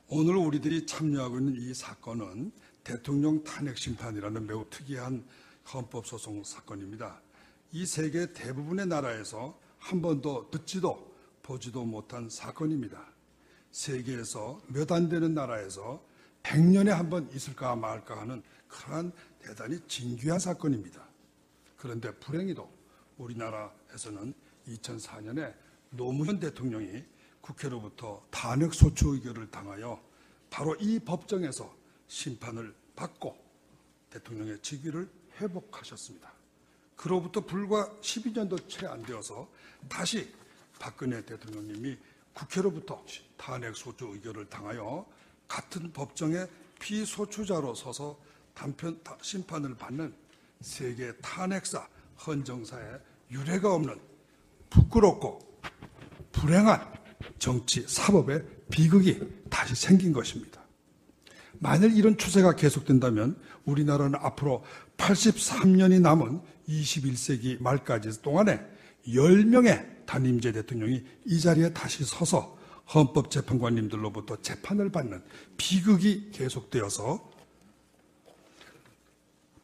오늘 우리들이 참여하고 있는 이 사건은 대통령 탄핵 심판이라는 매우 특이한 헌법소송 사건입니다. 이 세계 대부분의 나라에서 한 번도 듣지도 보지도 못한 사건입니다. 세계에서 몇 안 되는 나라에서 100년에 한 번 있을까 말까 하는 그러한 대단히 진귀한 사건입니다. 그런데 불행히도 우리나라에서는 2004년에 노무현 대통령이 국회로부터 탄핵소추 의결을 당하여 바로 이 법정에서 심판을 받고 대통령의 직위를 회복하셨습니다. 그로부터 불과 12년도 채 안 되어서 다시 박근혜 대통령님이 국회로부터 탄핵소추 의결을 당하여 같은 법정의 피소추자로 서서 단편 심판을 받는 세계 탄핵사 헌정사에 유례가 없는 부끄럽고 불행한 정치 사법의 비극이 다시 생긴 것입니다. 만일 이런 추세가 계속된다면 우리나라는 앞으로 83년이 남은 21세기 말까지 동안에 10명의 단임제 대통령이 이 자리에 다시 서서 헌법재판관님들로부터 재판을 받는 비극이 계속되어서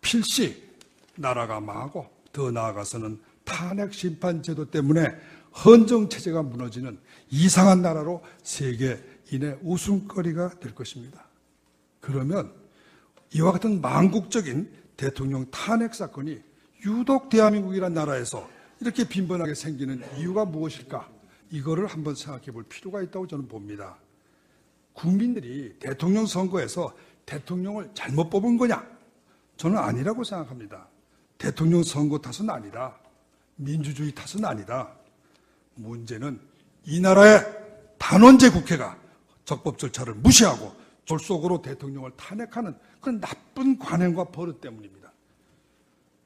필시 나라가 망하고 더 나아가서는 탄핵심판제도 때문에 헌정체제가 무너지는 이상한 나라로 세계인의 웃음거리가 될 것입니다. 그러면 이와 같은 망국적인 대통령 탄핵 사건이 유독 대한민국이라는 나라에서 이렇게 빈번하게 생기는 이유가 무엇일까? 이거를 한번 생각해 볼 필요가 있다고 저는 봅니다. 국민들이 대통령 선거에서 대통령을 잘못 뽑은 거냐? 저는 아니라고 생각합니다. 대통령 선거 탓은 아니다. 민주주의 탓은 아니다. 문제는 이 나라의 단원제 국회가 적법 절차를 무시하고 졸속으로 대통령을 탄핵하는 그런 나쁜 관행과 버릇 때문입니다.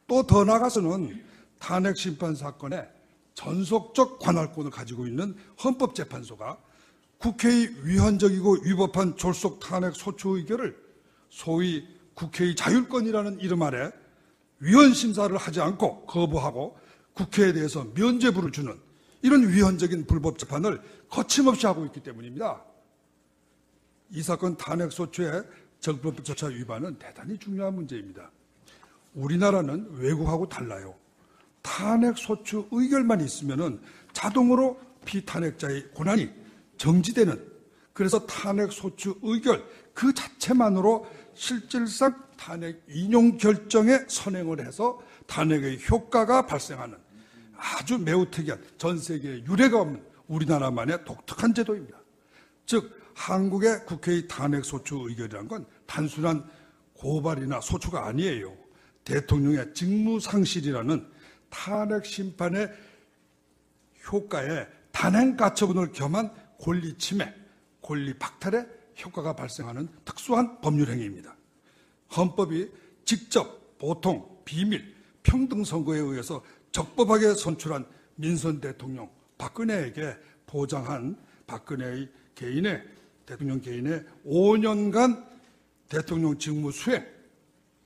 또 더 나아가서는 탄핵 심판 사건에 전속적 관할권을 가지고 있는 헌법재판소가 국회의 위헌적이고 위법한 졸속 탄핵 소추 의결을 소위 국회의 자율권이라는 이름 아래 위헌 심사를 하지 않고 거부하고 국회에 대해서 면죄부를 주는 이런 위헌적인 불법 재판을 거침없이 하고 있기 때문입니다. 이 사건 탄핵소추의 적법 절차 위반은 대단히 중요한 문제입니다. 우리나라는 외국하고 달라요. 탄핵소추 의결만 있으면 자동으로 피탄핵자의 권한이 정지되는, 그래서 탄핵소추 의결 그 자체만으로 실질상 탄핵 인용 결정에 선행을 해서 탄핵의 효과가 발생하는 아주 매우 특이한 전 세계에 유례가 없는 우리나라만의 독특한 제도입니다. 즉 한국의 국회의 탄핵소추 의결이란 건 단순한 고발이나 소추가 아니에요. 대통령의 직무상실이라는 탄핵심판의 효과에 단행가처분을 겸한 권리침해, 권리박탈의 효과가 발생하는 특수한 법률행위입니다. 헌법이 직접, 보통, 비밀, 평등선거에 의해서 적법하게 선출한 민선 대통령 박근혜에게 보장한 박근혜의 대통령 개인의 5년간 대통령 직무 수행,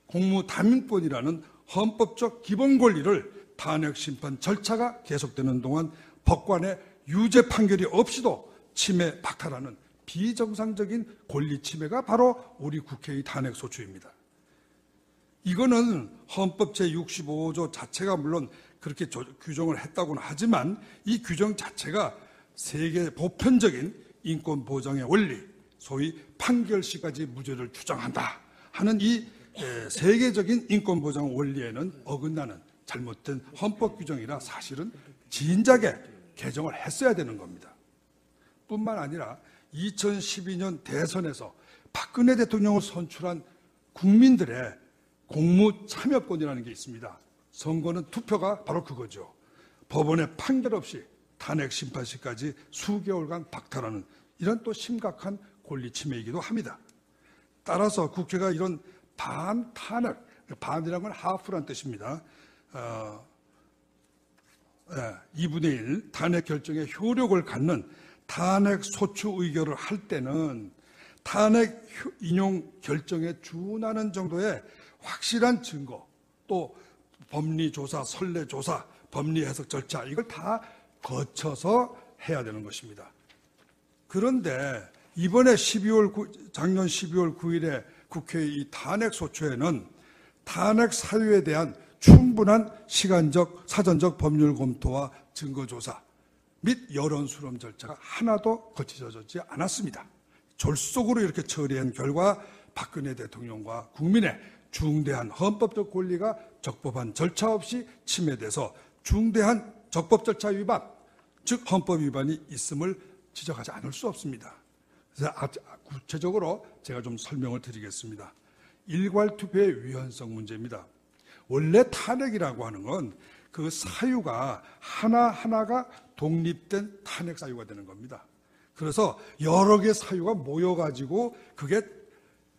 공무담임권이라는 헌법적 기본 권리를 탄핵심판 절차가 계속되는 동안 법관의 유죄 판결이 없이도 침해 박탈하는 비정상적인 권리 침해가 바로 우리 국회의 탄핵소추입니다. 이거는 헌법 제65조 자체가 물론 그렇게 규정을 했다고는 하지만 이 규정 자체가 세계 보편적인 인권 보장의 원리, 소위 판결시까지 무죄를 주장한다 하는 이 세계적인 인권 보장 원리에는 어긋나는 잘못된 헌법 규정이라 사실은 진작에 개정을 했어야 되는 겁니다. 뿐만 아니라 2012년 대선에서 박근혜 대통령을 선출한 국민들의 공무 참여권이라는 게 있습니다. 선거는 투표가 바로 그거죠. 법원의 판결 없이 탄핵 심판시까지 수개월간 박탈하는 이런 또 심각한 권리 침해이기도 합니다. 따라서 국회가 이런 반탄핵, 반이라는 건 하프란 뜻입니다. 2분의 1 탄핵 결정에 효력을 갖는 탄핵 소추 의결을 할 때는 탄핵 인용 결정에 준하는 정도의 확실한 증거, 또 법리조사, 선례조사, 법리해석 절차 이걸 다 거쳐서 해야 되는 것입니다. 그런데 이번에 작년 12월 9일에 국회 이 탄핵 소추에는 탄핵 사유에 대한 충분한 시간적, 사전적 법률 검토와 증거 조사 및 여론 수렴 절차가 하나도 거쳐지지 않았습니다. 졸속으로 이렇게 처리한 결과 박근혜 대통령과 국민의 중대한 헌법적 권리가 적법한 절차 없이 침해돼서 중대한 적법 절차 위반, 즉 헌법 위반이 있음을 지적하지 않을 수 없습니다. 그래서 구체적으로 제가 좀 설명을 드리겠습니다. 일괄 투표의 위헌성 문제입니다. 원래 탄핵이라고 하는 건 그 사유가 하나하나가 독립된 탄핵 사유가 되는 겁니다. 그래서 여러 개의 사유가 모여가지고 그게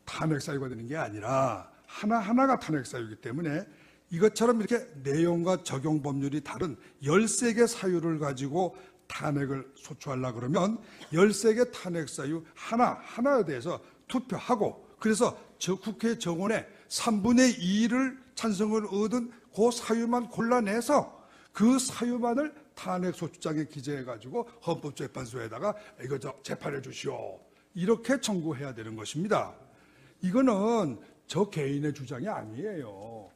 탄핵 사유가 되는 게 아니라 하나하나가 탄핵 사유이기 때문에 이것처럼 이렇게 내용과 적용 법률이 다른 13개 사유를 가지고 탄핵을 소추하려고 그러면 13개 탄핵 사유 하나에 대해서 투표하고 그래서 국회 정원의 3분의 2를 찬성을 얻은 그 사유만 골라내서 그 사유만을 탄핵 소추장에 기재해가지고 헌법재판소에다가 이거 재판해 주시오. 이렇게 청구해야 되는 것입니다. 이거는 저 개인의 주장이 아니에요.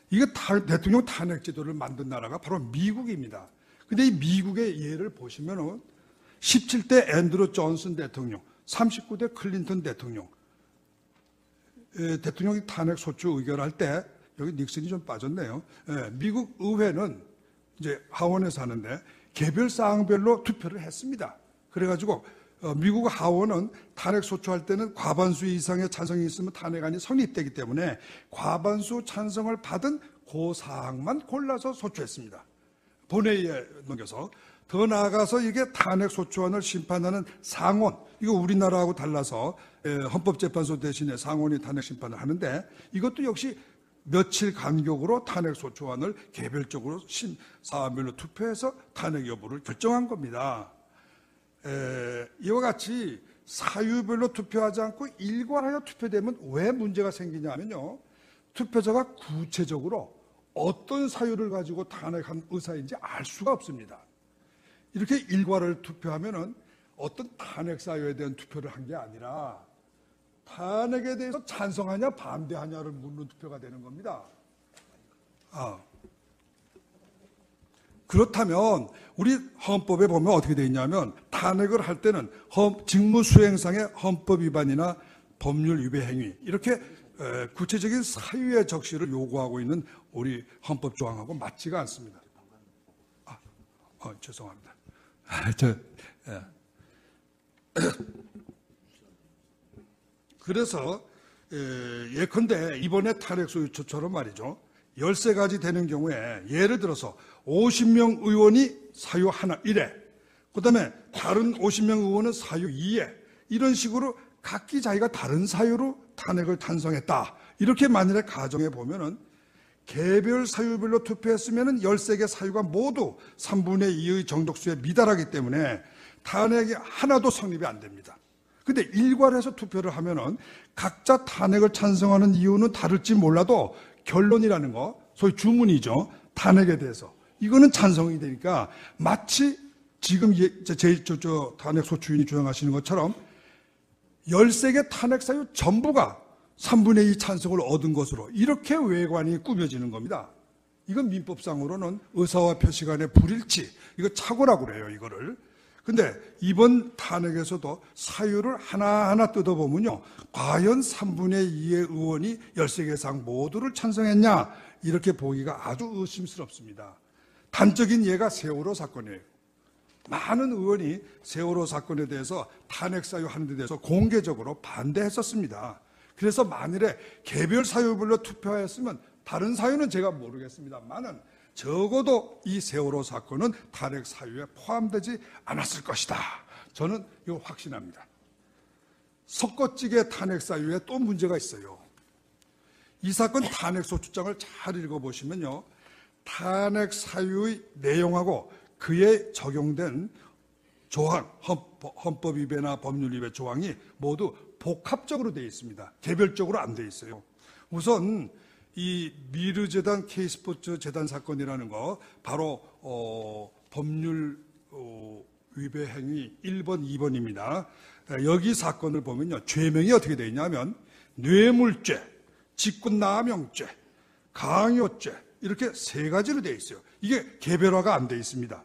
이거 대통령 탄핵 제도를 만든 나라가 바로 미국입니다. 근데 이 미국의 예를 보시면은 17대 앤드루 존슨 대통령, 39대 클린턴 대통령이 탄핵 소추 의결할 때 여기 닉슨이 좀 빠졌네요. 미국 의회는 이제 하원에서 하는데 개별 사항별로 투표를 했습니다. 그래가지고 미국 하원은 탄핵 소추할 때는 과반수 이상의 찬성이 있으면 탄핵안이 성립되기 때문에 과반수 찬성을 받은 그 사항만 골라서 소추했습니다. 본회의에 넘겨서 더 나아가서 이게 탄핵 소추안을 심판하는 상원, 이거 우리나라하고 달라서 헌법재판소 대신에 상원이 탄핵 심판을 하는데 이것도 역시 며칠 간격으로 탄핵 소추안을 개별적으로 사안별로 투표해서 탄핵 여부를 결정한 겁니다. 이와 같이 사유별로 투표하지 않고 일괄하여 투표되면 왜 문제가 생기냐면요. 투표자가 구체적으로 어떤 사유를 가지고 탄핵한 의사인지 알 수가 없습니다. 이렇게 일괄을 투표하면은 어떤 탄핵 사유에 대한 투표를 한 게 아니라 탄핵에 대해서 찬성하냐 반대하냐를 묻는 투표가 되는 겁니다. 그렇다면 우리 헌법에 보면 어떻게 되어 있냐면 탄핵을 할 때는 직무수행상의 헌법 위반이나 법률 위배 행위 이렇게 구체적인 사유의 적시를 요구하고 있는 우리 헌법 조항하고 맞지가 않습니다. 죄송합니다. 그래서 예컨대 이번에 탄핵 소추처럼 말이죠. 13가지 되는 경우에 예를 들어서 50명 의원이 사유 하나 1회, 그 다음에 다른 50명 의원은 사유 2회, 이런 식으로 각기 자기가 다른 사유로 탄핵을 찬성했다. 이렇게 만일에 가정해 보면은 개별 사유별로 투표했으면은 13개 사유가 모두 3분의 2의 정독수에 미달하기 때문에 탄핵이 하나도 성립이 안 됩니다. 근데 일괄해서 투표를 하면은 각자 탄핵을 찬성하는 이유는 다를지 몰라도 결론이라는 거, 소위 주문이죠. 탄핵에 대해서. 이거는 찬성이 되니까 마치 지금 탄핵 소추인이 주장하시는 것처럼 13개 탄핵 사유 전부가 3분의 2 찬성을 얻은 것으로 이렇게 외관이 꾸며지는 겁니다. 이건 민법상으로는 의사와 표시 간의 불일치, 이거 착오라고 그래요, 이거를. 근데 이번 탄핵에서도 사유를 하나하나 뜯어보면요. 과연 3분의 2의 의원이 13개 사항 모두를 찬성했냐? 이렇게 보기가 아주 의심스럽습니다. 단적인 예가 세월호 사건이에요. 많은 의원이 세월호 사건에 대해서 탄핵 사유 하는 데 대해서 공개적으로 반대했었습니다. 그래서 만일에 개별 사유별로 투표했으면 다른 사유는 제가 모르겠습니다만은 적어도 이 세월호 사건은 탄핵 사유에 포함되지 않았을 것이다. 저는 이거 확신합니다. 석거찌개 탄핵 사유에 또 문제가 있어요. 이 사건 탄핵 소추장을 잘 읽어보시면요. 탄핵 사유의 내용하고 그에 적용된 조항, 헌법 위배나 법률 위배 조항이 모두 복합적으로 되어 있습니다. 개별적으로 안 되어 있어요. 우선 이 미르재단 K스포츠 재단 사건이라는 거 바로 법률 위배 행위 1번, 2번입니다. 여기 사건을 보면요, 죄명이 어떻게 되어 있냐면 뇌물죄, 직권남용죄, 강요죄 이렇게 세 가지로 되어 있어요. 이게 개별화가 안 되어 있습니다.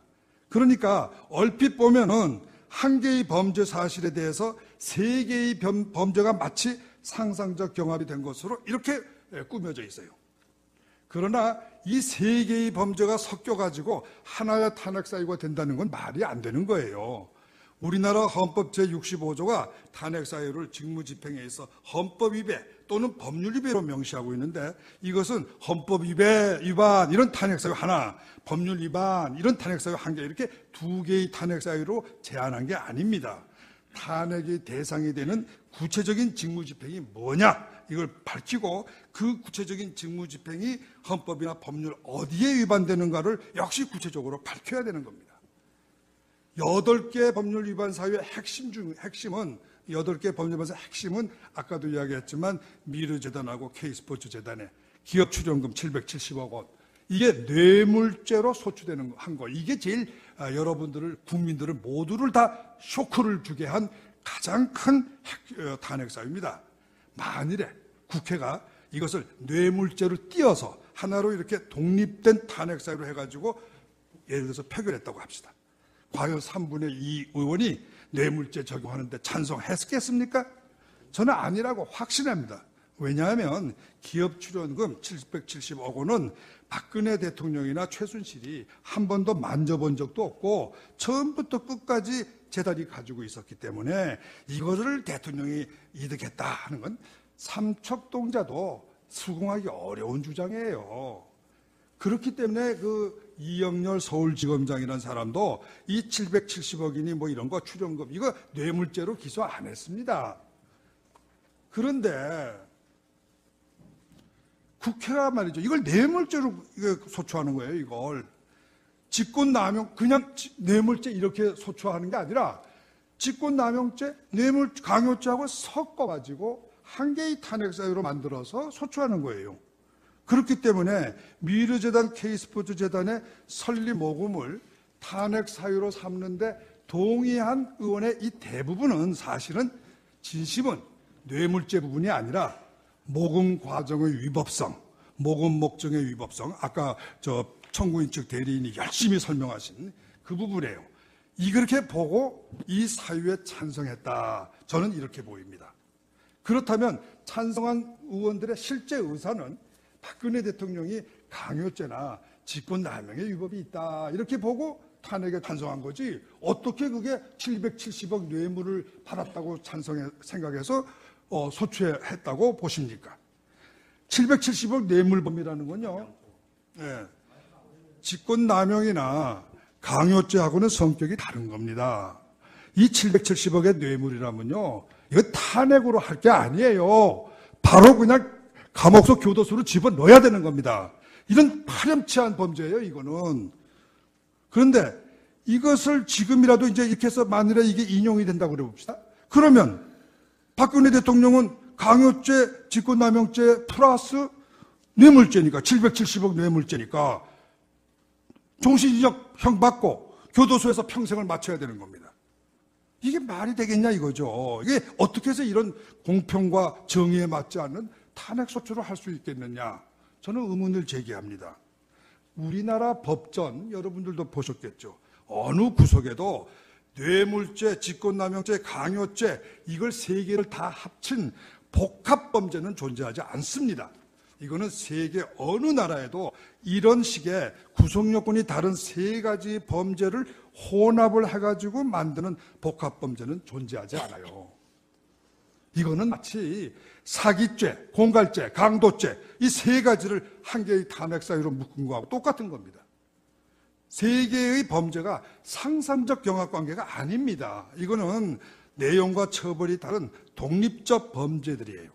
그러니까 얼핏 보면은 한 개의 범죄 사실에 대해서 세 개의 범죄가 마치 상상적 경합이 된 것으로 이렇게 꾸며져 있어요. 그러나 이 세 개의 범죄가 섞여가지고 하나의 탄핵사유가 된다는 건 말이 안 되는 거예요. 우리나라 헌법 제65조가 탄핵사유를 직무집행에 있어 헌법 위배 또는 법률 위배로 명시하고 있는데, 이것은 헌법 위반 이런 탄핵사유 하나, 법률 위반 이런 탄핵사유 한 개, 이렇게 두 개의 탄핵사유로 제한한 게 아닙니다. 탄핵의 대상이 되는 구체적인 직무집행이 뭐냐, 이걸 밝히고 그 구체적인 직무집행이 헌법이나 법률 어디에 위반되는가를 역시 구체적으로 밝혀야 되는 겁니다. 8개 법률 위반 사유의 핵심은 8개 법률 위반 사유의 핵심은 아까도 이야기했지만 미르재단하고 K스포츠 재단의 기업 출연금 770억 원, 이게 뇌물죄로 소추되는 한 거, 이게 제일 여러분들을, 국민들을 모두를 다 쇼크를 주게 한 가장 큰 탄핵 사유입니다. 만일에 국회가 이것을 뇌물죄로 띄어서 하나로 이렇게 독립된 탄핵 사유로 해가지고 예를 들어서 표결했다고 합시다. 과연 3분의 2 의원이 뇌물죄 적용하는데 찬성했겠습니까? 저는 아니라고 확신합니다. 왜냐하면 기업 출연금 770억 원은 박근혜 대통령이나 최순실이 한 번도 만져본 적도 없고 처음부터 끝까지 재단이 가지고 있었기 때문에 이것을 대통령이 이득했다 하는 건 삼척동자도 수긍하기 어려운 주장이에요. 그렇기 때문에 그 이영렬 서울지검장이라는 사람도 이 770억이니 뭐 이런 거 출연금 이거 뇌물죄로 기소 안 했습니다. 그런데 국회가 말이죠, 이걸 뇌물죄로 소추하는 거예요. 이걸 직권남용, 그냥 뇌물죄 이렇게 소추하는 게 아니라 직권남용죄, 뇌물 강요죄하고 섞어가지고 한 개의 탄핵사유로 만들어서 소추하는 거예요. 그렇기 때문에 미르재단, K스포츠 재단의 설립 모금을 탄핵 사유로 삼는데 동의한 의원의 이 대부분은 사실은 진심은 뇌물죄 부분이 아니라 모금 과정의 위법성, 모금 목적의 위법성, 아까 저 청구인 측 대리인이 열심히 설명하신 그 부분이에요. 이렇게 보고 이 사유에 찬성했다. 저는 이렇게 보입니다. 그렇다면 찬성한 의원들의 실제 의사는 박근혜 대통령이 강요죄나 직권남용의 위법이 있다 이렇게 보고 탄핵에 찬성한 거지, 어떻게 그게 770억 뇌물을 받았다고 생각해서 소추했다고 보십니까? 770억 뇌물범이라는 건요, 직권남용이나 강요죄하고는 성격이 다른 겁니다. 이 770억의 뇌물이라면요, 이거 탄핵으로 할 게 아니에요. 바로 그냥 감옥소 교도소로 집어넣어야 되는 겁니다. 이런 파렴치한 범죄예요, 이거는. 그런데 이것을 지금이라도 이제 이렇게 해서 만일에 이게 인용이 된다고 그래 봅시다. 그러면 박근혜 대통령은 강요죄, 직권남용죄 플러스 뇌물죄니까, 770억 뇌물죄니까 종신형형 받고 교도소에서 평생을 마쳐야 되는 겁니다. 이게 말이 되겠냐 이거죠. 이게 어떻게 해서 이런 공평과 정의에 맞지 않는 탄핵소추를 할 수 있겠느냐, 저는 의문을 제기합니다. 우리나라 법전 여러분들도 보셨겠죠. 어느 구석에도 뇌물죄, 직권남용죄, 강요죄 이걸 세 개를 다 합친 복합범죄는 존재하지 않습니다. 이거는 세계 어느 나라에도 이런 식의 구성요건이 다른 세 가지 범죄를 혼합을 해가지고 만드는 복합범죄는 존재하지 않아요. 이거는 마치 사기죄, 공갈죄, 강도죄 이 세 가지를 한 개의 탄핵사유로 묶은 거하고 똑같은 겁니다. 세 개의 범죄가 상상적 경합관계가 아닙니다. 이거는 내용과 처벌이 다른 독립적 범죄들이에요.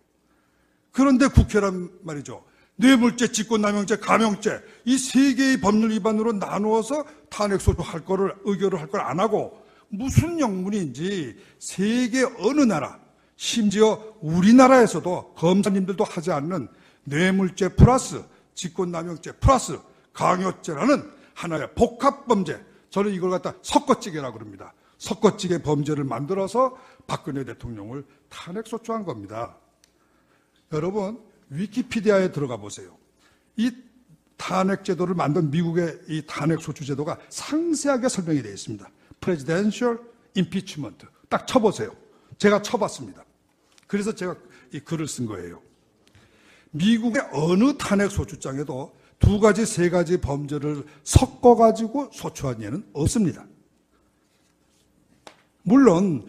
그런데 국회란 말이죠, 뇌물죄, 직권남용죄, 감용죄 이 세 개의 법률 위반으로 나누어서 탄핵소추할 거를 의결을 할 걸 안 하고 무슨 영문인지 세계 어느 나라, 심지어 우리나라에서도 검사님들도 하지 않는 뇌물죄 플러스 직권남용죄 플러스 강요죄라는 하나의 복합범죄, 저는 이걸 갖다 섞어찌개라고 그럽니다. 섞어찌개 범죄를 만들어서 박근혜 대통령을 탄핵소추한 겁니다. 여러분, 위키피디아에 들어가 보세요. 이 탄핵제도를 만든 미국의 이 탄핵소추제도가 상세하게 설명이 되어 있습니다. Presidential Impeachment. 딱 쳐보세요. 제가 쳐봤습니다. 그래서 제가 이 글을 쓴 거예요. 미국의 어느 탄핵소추장에도 두 가지, 세 가지 범죄를 섞어가지고 소추한 예는 없습니다. 물론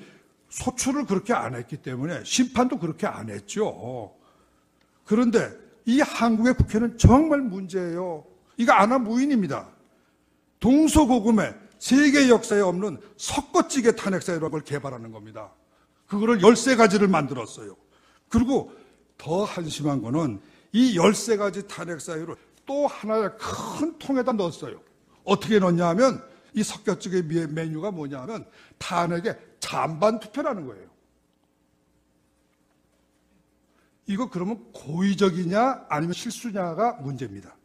소추를 그렇게 안 했기 때문에 심판도 그렇게 안 했죠. 그런데 이 한국의 국회는 정말 문제예요. 이거 아나무인입니다. 동서고금의 세계 역사에 없는 섞어찌개 탄핵사유라는 걸 개발하는 겁니다. 그거를 13가지를 만들었어요. 그리고 더 한심한 거는 이 13가지 탄핵사유를 또 하나의 큰 통에다 넣었어요. 어떻게 넣냐 하면 이 섞어찌개 메뉴가 뭐냐 하면 탄핵의 찬반 투표라는 거예요. 이거 그러면 고의적이냐 아니면 실수냐가 문제입니다.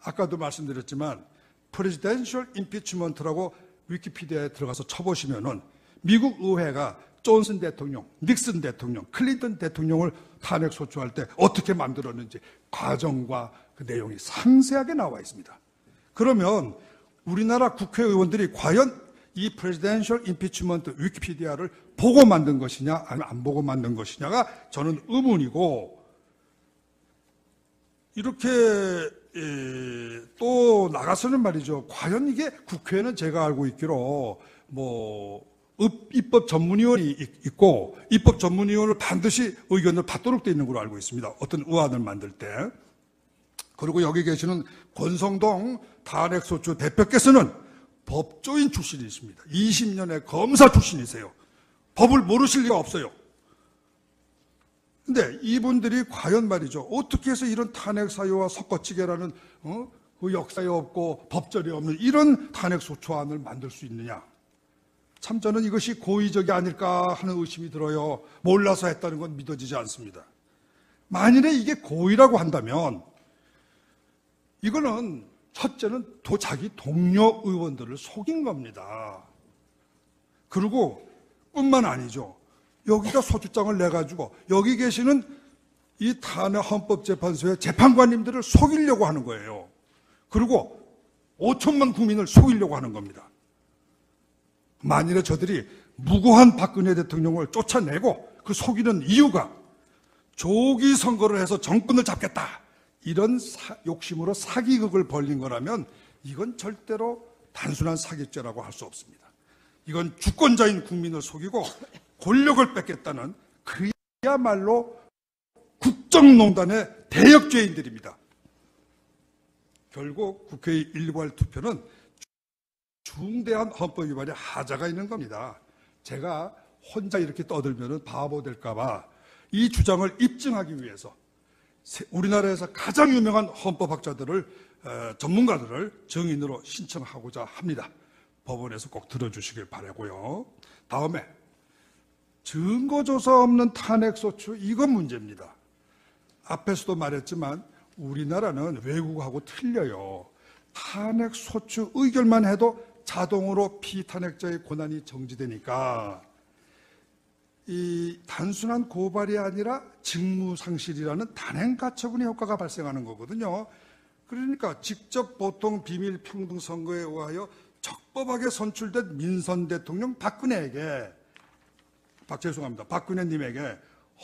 아까도 말씀드렸지만 Presidential Impeachment라고 위키피디아에 들어가서 쳐보시면은 미국 의회가 존슨 대통령, 닉슨 대통령, 클린턴 대통령을 탄핵소추할 때 어떻게 만들었는지 과정과 그 내용이 상세하게 나와 있습니다. 그러면 우리나라 국회의원들이 과연 이 Presidential Impeachment 위키피디아를 보고 만든 것이냐 아니면 안 보고 만든 것이냐가 저는 의문이고, 이렇게 또 나가서는 말이죠. 과연 이게 국회에는 제가 알고 있기로 입법 전문위원이 있고 입법 전문위원을 반드시 의견을 받도록 되어 있는 걸로 알고 있습니다. 어떤 의안을 만들 때. 그리고 여기 계시는 권성동 탄핵소추 대표께서는 법조인 출신이십니다. 20년의 검사 출신이세요. 법을 모르실 리가 없어요. 근데 이분들이 과연 말이죠. 어떻게 해서 이런 탄핵사유와 섞어찌개라는 그 역사에 없고 법절이 없는 이런 탄핵소추안을 만들 수 있느냐. 참 저는 이것이 고의적이 아닐까 하는 의심이 들어요. 몰라서 했다는 건 믿어지지 않습니다. 만일에 이게 고의라고 한다면 이거는 첫째는 자기 동료 의원들을 속인 겁니다. 그리고 뿐만 아니죠. 여기다 소추장을 내가지고 여기 계시는 이 탄핵 헌법재판소의 재판관님들을 속이려고 하는 거예요. 그리고 5천만 국민을 속이려고 하는 겁니다. 만일에 저들이 무고한 박근혜 대통령을 쫓아내고 그 속이는 이유가 조기 선거를 해서 정권을 잡겠다, 이런 욕심으로 사기극을 벌린 거라면 이건 절대로 단순한 사기죄라고 할 수 없습니다. 이건 주권자인 국민을 속이고 권력을 뺏겠다는 그야말로 국정농단의 대역죄인들입니다. 결국 국회의 일괄 투표는 중대한 헌법 위반의 하자가 있는 겁니다. 제가 혼자 이렇게 떠들면 바보 될까 봐 이 주장을 입증하기 위해서 우리나라에서 가장 유명한 헌법학자들을, 전문가들을 증인으로 신청하고자 합니다. 법원에서 꼭 들어주시길 바라고요. 다음에 증거조사 없는 탄핵소추, 이건 문제입니다. 앞에서도 말했지만 우리나라는 외국하고 틀려요. 탄핵소추 의결만 해도 자동으로 피탄핵자의 권한이 정지되니까 이 단순한 고발이 아니라 직무상실이라는 단행가처분의 효과가 발생하는 거거든요. 그러니까 직접 보통 비밀평등선거에 의하여 적법하게 선출된 민선 대통령 박근혜님에게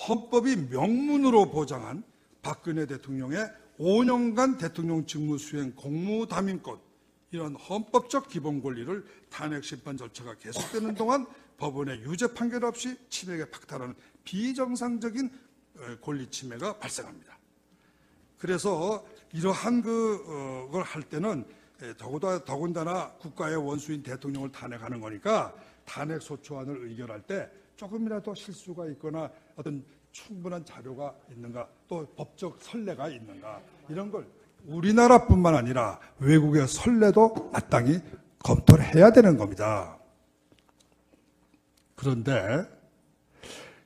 헌법이 명문으로 보장한 박근혜 대통령의 5년간 대통령 직무수행 공무담임권, 이런 헌법적 기본 권리를 탄핵심판 절차가 계속되는 동안 법원의 유죄 판결 없이 침해에 박탈하는 비정상적인 권리 침해가 발생합니다. 그래서 이러한 그걸 할 때는 더군다나 국가의 원수인 대통령을 탄핵하는 거니까 탄핵소추안을 의결할 때 조금이라도 실수가 있거나 어떤 충분한 자료가 있는가, 또 법적 선례가 있는가, 이런 걸 우리나라뿐만 아니라 외국의 선례도 마땅히 검토를 해야 되는 겁니다. 그런데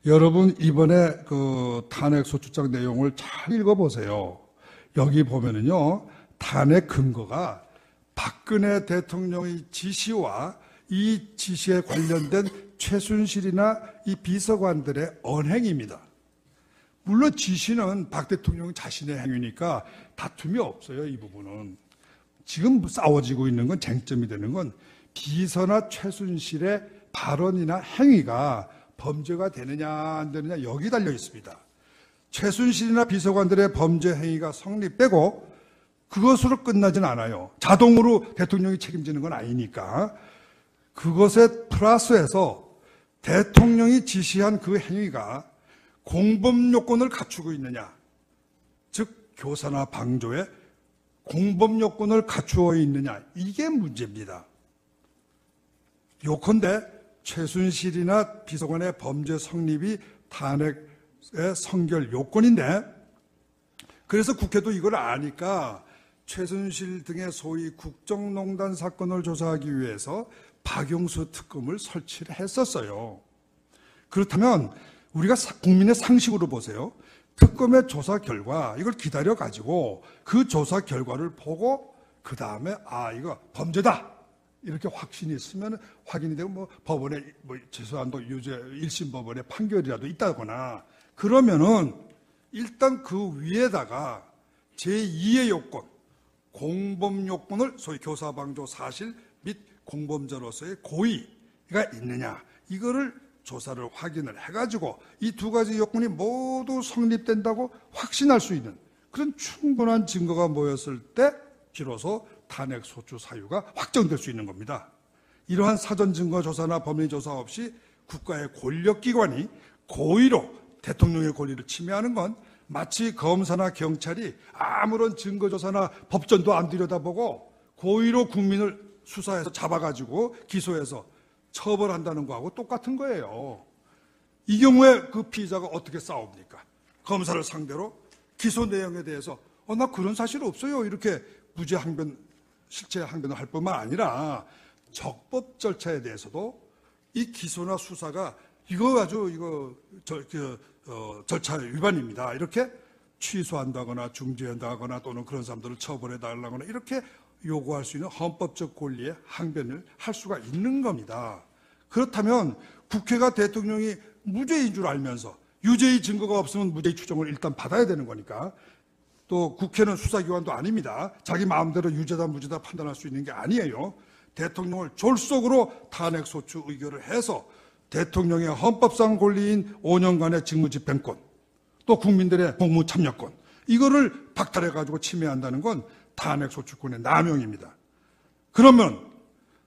여러분 이번에 그 탄핵소추장 내용을 잘 읽어보세요. 여기 보면은요, 탄핵 근거가 박근혜 대통령의 지시와 이 지시에 관련된 최순실이나 이 비서관들의 언행입니다. 물론 지시는 박 대통령 자신의 행위니까 다툼이 없어요. 이 부분은. 지금 싸워지고 있는 건, 쟁점이 되는 건 비서나 최순실의 발언이나 행위가 범죄가 되느냐 안 되느냐 여기 달려 있습니다. 최순실이나 비서관들의 범죄 행위가 성립되고 그것으로 끝나진 않아요. 자동으로 대통령이 책임지는 건 아니니까. 그것에 플러스해서 대통령이 지시한 그 행위가 공범 요건을 갖추고 있느냐, 즉 교사나 방조에 공범 요건을 갖추어 있느냐, 이게 문제입니다. 요컨대 최순실이나 비서관의 범죄 성립이 탄핵의 성결 요건인데, 그래서 국회도 이걸 아니까 최순실 등의 소위 국정농단 사건을 조사하기 위해서 박영수 특검을 설치를 했었어요. 그렇다면 우리가 국민의 상식으로 보세요. 특검의 조사 결과, 이걸 기다려가지고 그 조사 결과를 보고 그 다음에 이거 범죄다 이렇게 확신이 있으면 확인이 되고 법원에 최소한도 유죄 1심 법원의 판결이라도 있다거나 그러면은 일단 그 위에다가 제2의 요건, 공범 요건을 소위 교사방조 사실 및 공범자로서의 고의가 있느냐, 이거를 조사를 확인을 해가지고 이 두 가지 요건이 모두 성립된다고 확신할 수 있는 그런 충분한 증거가 모였을 때 비로소 탄핵 소추 사유가 확정될 수 있는 겁니다. 이러한 사전 증거 조사나 법리 조사 없이 국가의 권력기관이 고의로 대통령의 권리를 침해하는 건 마치 검사나 경찰이 아무런 증거 조사나 법전도 안 들여다보고 고의로 국민을 수사해서 잡아가지고 기소해서 처벌한다는 거하고 똑같은 거예요. 이 경우에 그 피의자가 어떻게 싸웁니까? 검사를 상대로 기소 내용에 대해서 나 그런 사실 없어요, 이렇게 무죄 항변, 실체 항변을 할 뿐만 아니라 적법 절차에 대해서도 이 기소나 수사가 절차 위반입니다, 이렇게 취소한다거나 중지한다거나 또는 그런 사람들을 처벌해 달라거나 이렇게 요구할 수 있는 헌법적 권리의 항변을 할 수가 있는 겁니다. 그렇다면 국회가 대통령이 무죄인 줄 알면서 유죄의 증거가 없으면 무죄의 추정을 일단 받아야 되는 거니까, 또 국회는 수사기관도 아닙니다. 자기 마음대로 유죄다 무죄다 판단할 수 있는 게 아니에요. 대통령을 졸속으로 탄핵소추 의결을 해서 대통령의 헌법상 권리인 5년간의 직무집행권, 또 국민들의 공무 참여권, 이거를 박탈해가지고 침해한다는 건 탄핵소추권의 남용입니다. 그러면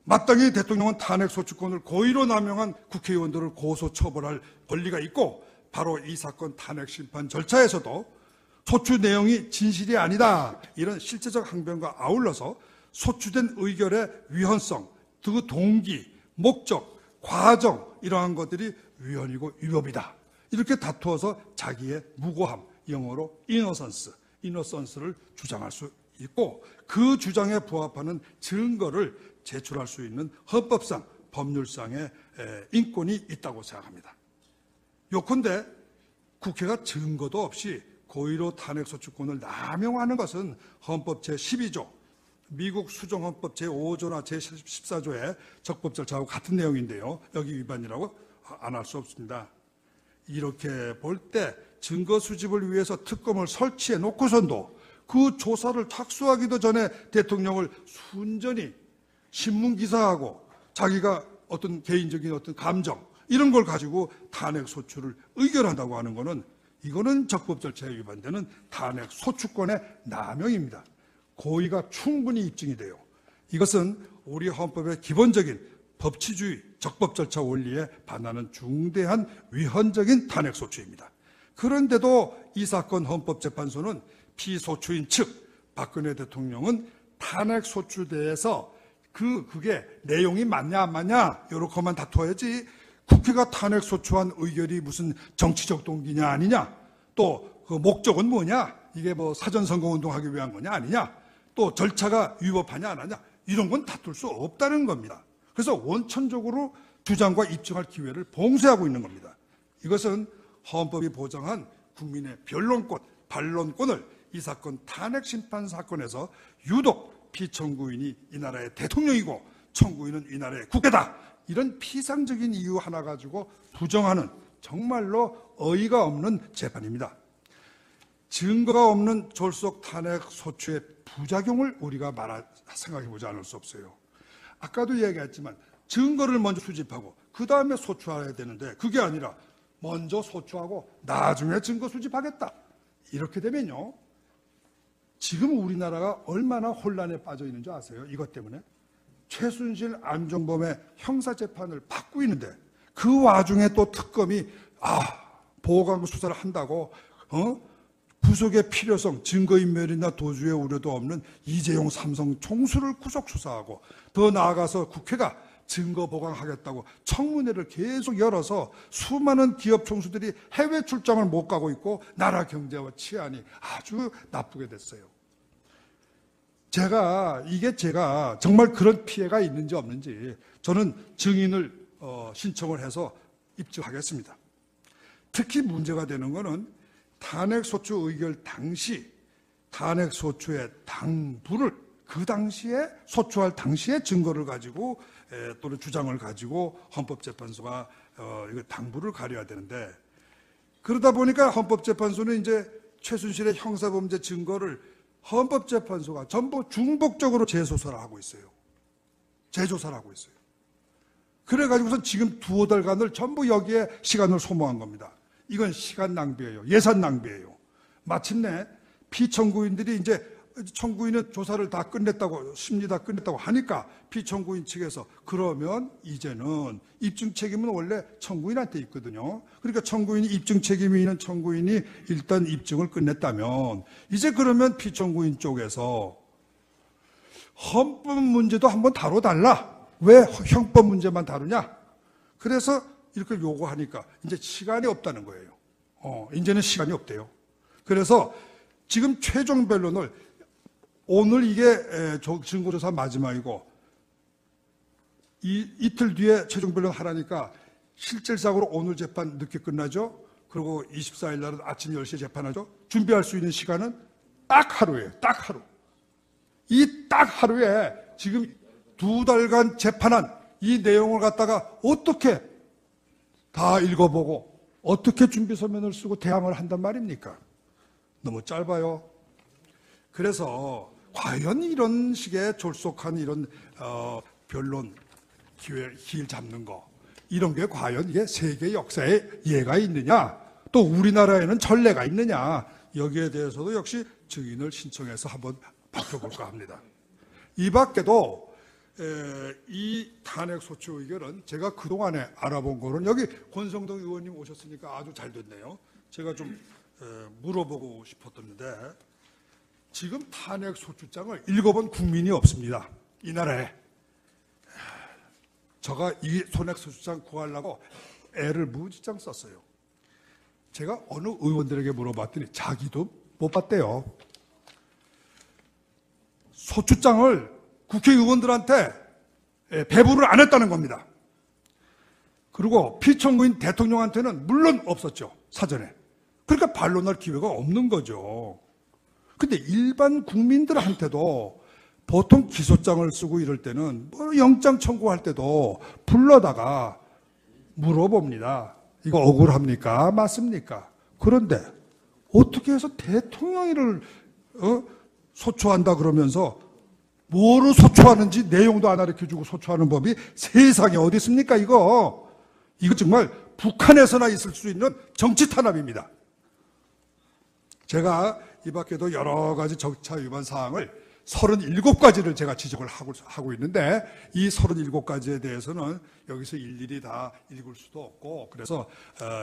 마땅히 대통령은 탄핵소추권을 고의로 남용한 국회의원들을 고소 처벌할 권리가 있고, 바로 이 사건 탄핵심판 절차에서도 소추 내용이 진실이 아니다, 이런 실제적 항변과 아울러서 소추된 의결의 위헌성, 그 동기, 목적, 과정, 이러한 것들이 위헌이고 위법이다, 이렇게 다투어서 자기의 무고함, 영어로 이너선스를 주장할 수 있고, 그 주장에 부합하는 증거를 제출할 수 있는 헌법상, 법률상의 인권이 있다고 생각합니다. 요컨대 국회가 증거도 없이 고의로 탄핵소추권을 남용하는 것은 헌법 제12조, 미국 수정헌법 제5조나 제14조의 적법 절차하고 같은 내용인데요, 여기 위반이라고 안 할 수 없습니다. 이렇게 볼 때 증거 수집을 위해서 특검을 설치해 놓고선도 그 조사를 착수하기도 전에 대통령을 순전히 신문기사하고 자기가 어떤 개인적인 어떤 감정, 이런 걸 가지고 탄핵소추를 의결한다고 하는 것은, 이거는 적법 절차에 위반되는 탄핵소추권의 남용입니다. 고의가 충분히 입증이 돼요. 이것은 우리 헌법의 기본적인 법치주의, 적법 절차 원리에 반하는 중대한 위헌적인 탄핵소추입니다. 그런데도 이 사건 헌법재판소는 피소추인 측 박근혜 대통령은 탄핵소추대에서 그게 내용이 맞냐 안 맞냐 이렇게만 다투어야지, 국회가 탄핵소추한 의결이 무슨 정치적 동기냐 아니냐, 또 그 목적은 뭐냐, 이게 사전선거운동하기 위한 거냐 아니냐, 또 절차가 위법하냐 안 하냐, 이런 건 다툴 수 없다는 겁니다. 그래서 원천적으로 주장과 입증할 기회를 봉쇄하고 있는 겁니다. 이것은 헌법이 보장한 국민의 변론권, 반론권을 이 사건 탄핵심판 사건에서 유독 피청구인이 이 나라의 대통령이고 청구인은 이 나라의 국회다. 이런 피상적인 이유 하나 가지고 부정하는 정말로 어이가 없는 재판입니다. 증거가 없는 졸속 탄핵 소추의 부작용을 우리가 생각해보지 않을 수 없어요. 아까도 얘기했지만 증거를 먼저 수집하고 그 다음에 소추해야 되는데 그게 아니라 먼저 소추하고 나중에 증거 수집하겠다. 이렇게 되면요, 지금 우리나라가 얼마나 혼란에 빠져 있는 줄 아세요? 이것 때문에 최순실, 안종범의 형사재판을 받고 있는데 그 와중에 또 특검이 보강 수사를 한다고 구속의 필요성, 증거인멸이나 도주의 우려도 없는 이재용 삼성 총수를 구속 수사하고 더 나아가서 국회가 증거 보강하겠다고 청문회를 계속 열어서 수많은 기업 총수들이 해외 출장을 못 가고 있고 나라 경제와 치안이 아주 나쁘게 됐어요. 제가 정말 그런 피해가 있는지 없는지 저는 증인을 신청을 해서 입증하겠습니다. 특히 문제가 되는 것은 탄핵소추 의결 당시 탄핵소추의 당부를 그 당시에 소추할 당시의 증거를 가지고 또는 주장을 가지고 헌법재판소가 이거 당부를 가려야 되는데, 그러다 보니까 헌법재판소는 이제 최순실의 형사범죄 증거를 헌법재판소가 전부 중복적으로 재조사를 하고 있어요. 그래가지고선 지금 두어 달간을 전부 여기에 시간을 소모한 겁니다. 이건 시간 낭비예요. 예산 낭비예요. 마침내 피청구인들이 이제 청구인은 조사를 다 끝냈다고, 심리 다 끝냈다고 하니까 피청구인 측에서 그러면 이제는 입증 책임은 원래 청구인한테 있거든요. 그러니까 청구인이 입증 책임이 있는 청구인이 일단 입증을 끝냈다면 이제 그러면 피청구인 쪽에서 헌법 문제도 한번 다뤄달라. 왜 형법 문제만 다루냐? 그래서 이렇게 요구하니까 이제 시간이 없다는 거예요. 이제는 시간이 없대요. 그래서 지금 최종 변론을 오늘 이게 증거조사 마지막이고 이틀 뒤에 최종 변론 하라니까 실질상으로 오늘 재판 늦게 끝나죠. 그리고 24일 날은 아침 10시에 재판하죠. 준비할 수 있는 시간은 딱 하루예요. 딱 하루. 이 딱 하루에 지금 2달간 재판한 이 내용을 갖다가 어떻게 다 읽어보고 어떻게 준비 서면을 쓰고 대항을 한단 말입니까? 너무 짧아요. 그래서 과연 이런 식의 졸속한 이런 변론 기회를 잡는 거, 이런 게 과연 이게 세계 역사에 예가 있느냐, 또 우리나라에는 전례가 있느냐, 여기에 대해서도 역시 증인을 신청해서 한번 바꿔볼까 합니다. 이 밖에도 이 탄핵소추 의결은 제가 그동안에 알아본 거는, 여기 권성동 의원님 오셨으니까 아주 잘 됐네요. 제가 좀 물어보고 싶었는데, 지금 탄핵소추장을 읽어본 국민이 없습니다. 이 나라에. 제가 이 탄핵소추장 구하려고 애를 무지장 썼어요. 제가 어느 의원들에게 물어봤더니 자기도 못 봤대요. 소추장을 국회의원들한테 배부를 안 했다는 겁니다. 그리고 피청구인 대통령한테는 물론 없었죠. 사전에. 그러니까 반론할 기회가 없는 거죠. 근데 일반 국민들한테도 보통 기소장을 쓰고 이럴 때는 영장 청구할 때도 불러다가 물어봅니다. 이거 억울합니까? 맞습니까? 그런데 어떻게 해서 대통령을 소추한다 그러면서 뭐로 소추하는지 내용도 안 가르쳐주고 소추하는 법이 세상에 어디 있습니까? 이거 정말 북한에서나 있을 수 있는 정치 탄압입니다. 제가 이 밖에도 여러 가지 절차 위반 사항을 37가지를 제가 지적을 하고 있는데, 이 37가지에 대해서는 여기서 일일이 다 읽을 수도 없고, 그래서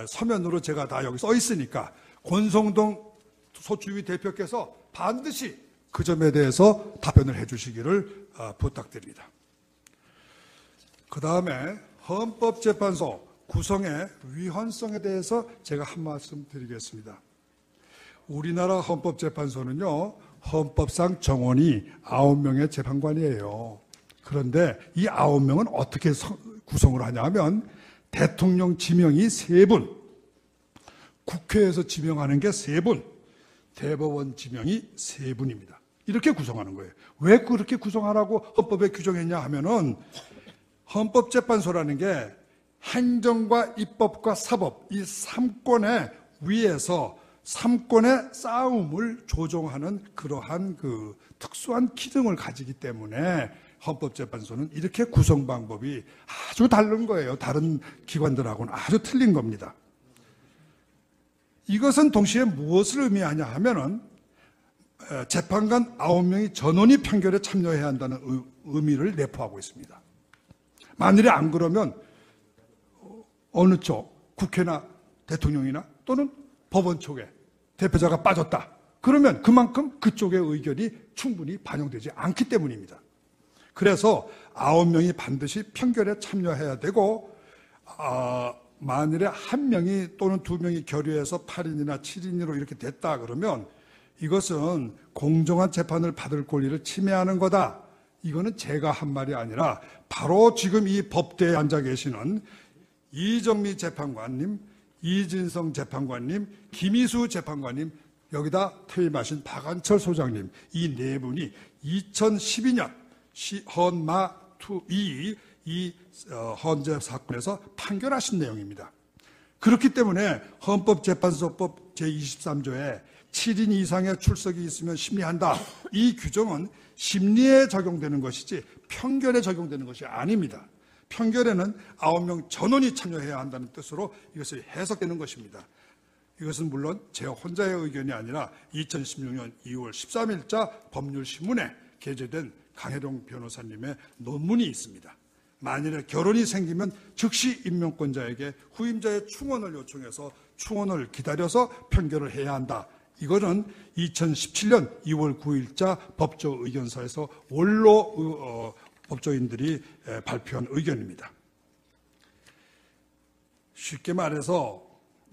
서면으로 제가 다 여기 써 있으니까 권성동 소추위 대표께서 반드시 그 점에 대해서 답변을 해 주시기를 부탁드립니다. 그 다음에 헌법재판소 구성의 위헌성에 대해서 제가 한 말씀 드리겠습니다. 우리나라 헌법재판소는요, 헌법상 정원이 9명의 재판관이에요. 그런데 이 9명은 어떻게 구성을 하냐면, 대통령 지명이 3분, 국회에서 지명하는 게 3분, 대법원 지명이 3분입니다. 이렇게 구성하는 거예요. 왜 그렇게 구성하라고 헌법에 규정했냐 하면은 헌법재판소라는 게 행정과 입법과 사법 이 3권의 위에서 3권의 싸움을 조종하는 그러한 그 특수한 기능을 가지기 때문에 헌법재판소는 이렇게 구성 방법이 아주 다른 거예요. 다른 기관들하고는 아주 틀린 겁니다. 이것은 동시에 무엇을 의미하냐 하면은 재판관 9명이 전원이 판결에 참여해야 한다는 의미를 내포하고 있습니다. 만일에 안 그러면 어느 쪽, 국회나 대통령이나 또는 법원 쪽에 대표자가 빠졌다. 그러면 그만큼 그쪽의 의견이 충분히 반영되지 않기 때문입니다. 그래서 9명이 반드시 판결에 참여해야 되고 만일에 1명이 또는 2명이 결의해서 8인이나 7인으로 이렇게 됐다 그러면 이것은 공정한 재판을 받을 권리를 침해하는 거다. 이거는 제가 한 말이 아니라 바로 지금 이 법대에 앉아 계시는 이정미 재판관님, 이진성 재판관님, 김희수 재판관님, 여기다 퇴임하신 박한철 소장님 이 네 분이 2012년 헌마 2 이 헌재 사건에서 판결하신 내용입니다. 그렇기 때문에 헌법재판소법 제23조에 7인 이상의 출석이 있으면 심리한다. 이 규정은 심리에 적용되는 것이지 평결에 적용되는 것이 아닙니다. 평결에는 9명 전원이 참여해야 한다는 뜻으로 이것이 해석되는 것입니다. 이것은 물론 제 혼자의 의견이 아니라 2016년 2월 13일자 법률신문에 게재된 강혜룡 변호사님의 논문이 있습니다. 만일에 결혼이 생기면 즉시 임명권자에게 후임자의 충원을 요청해서 충원을 기다려서 판결을 해야 한다. 이거는 2017년 2월 9일자 법조의견서에서 원로 법조인들이 발표한 의견입니다. 쉽게 말해서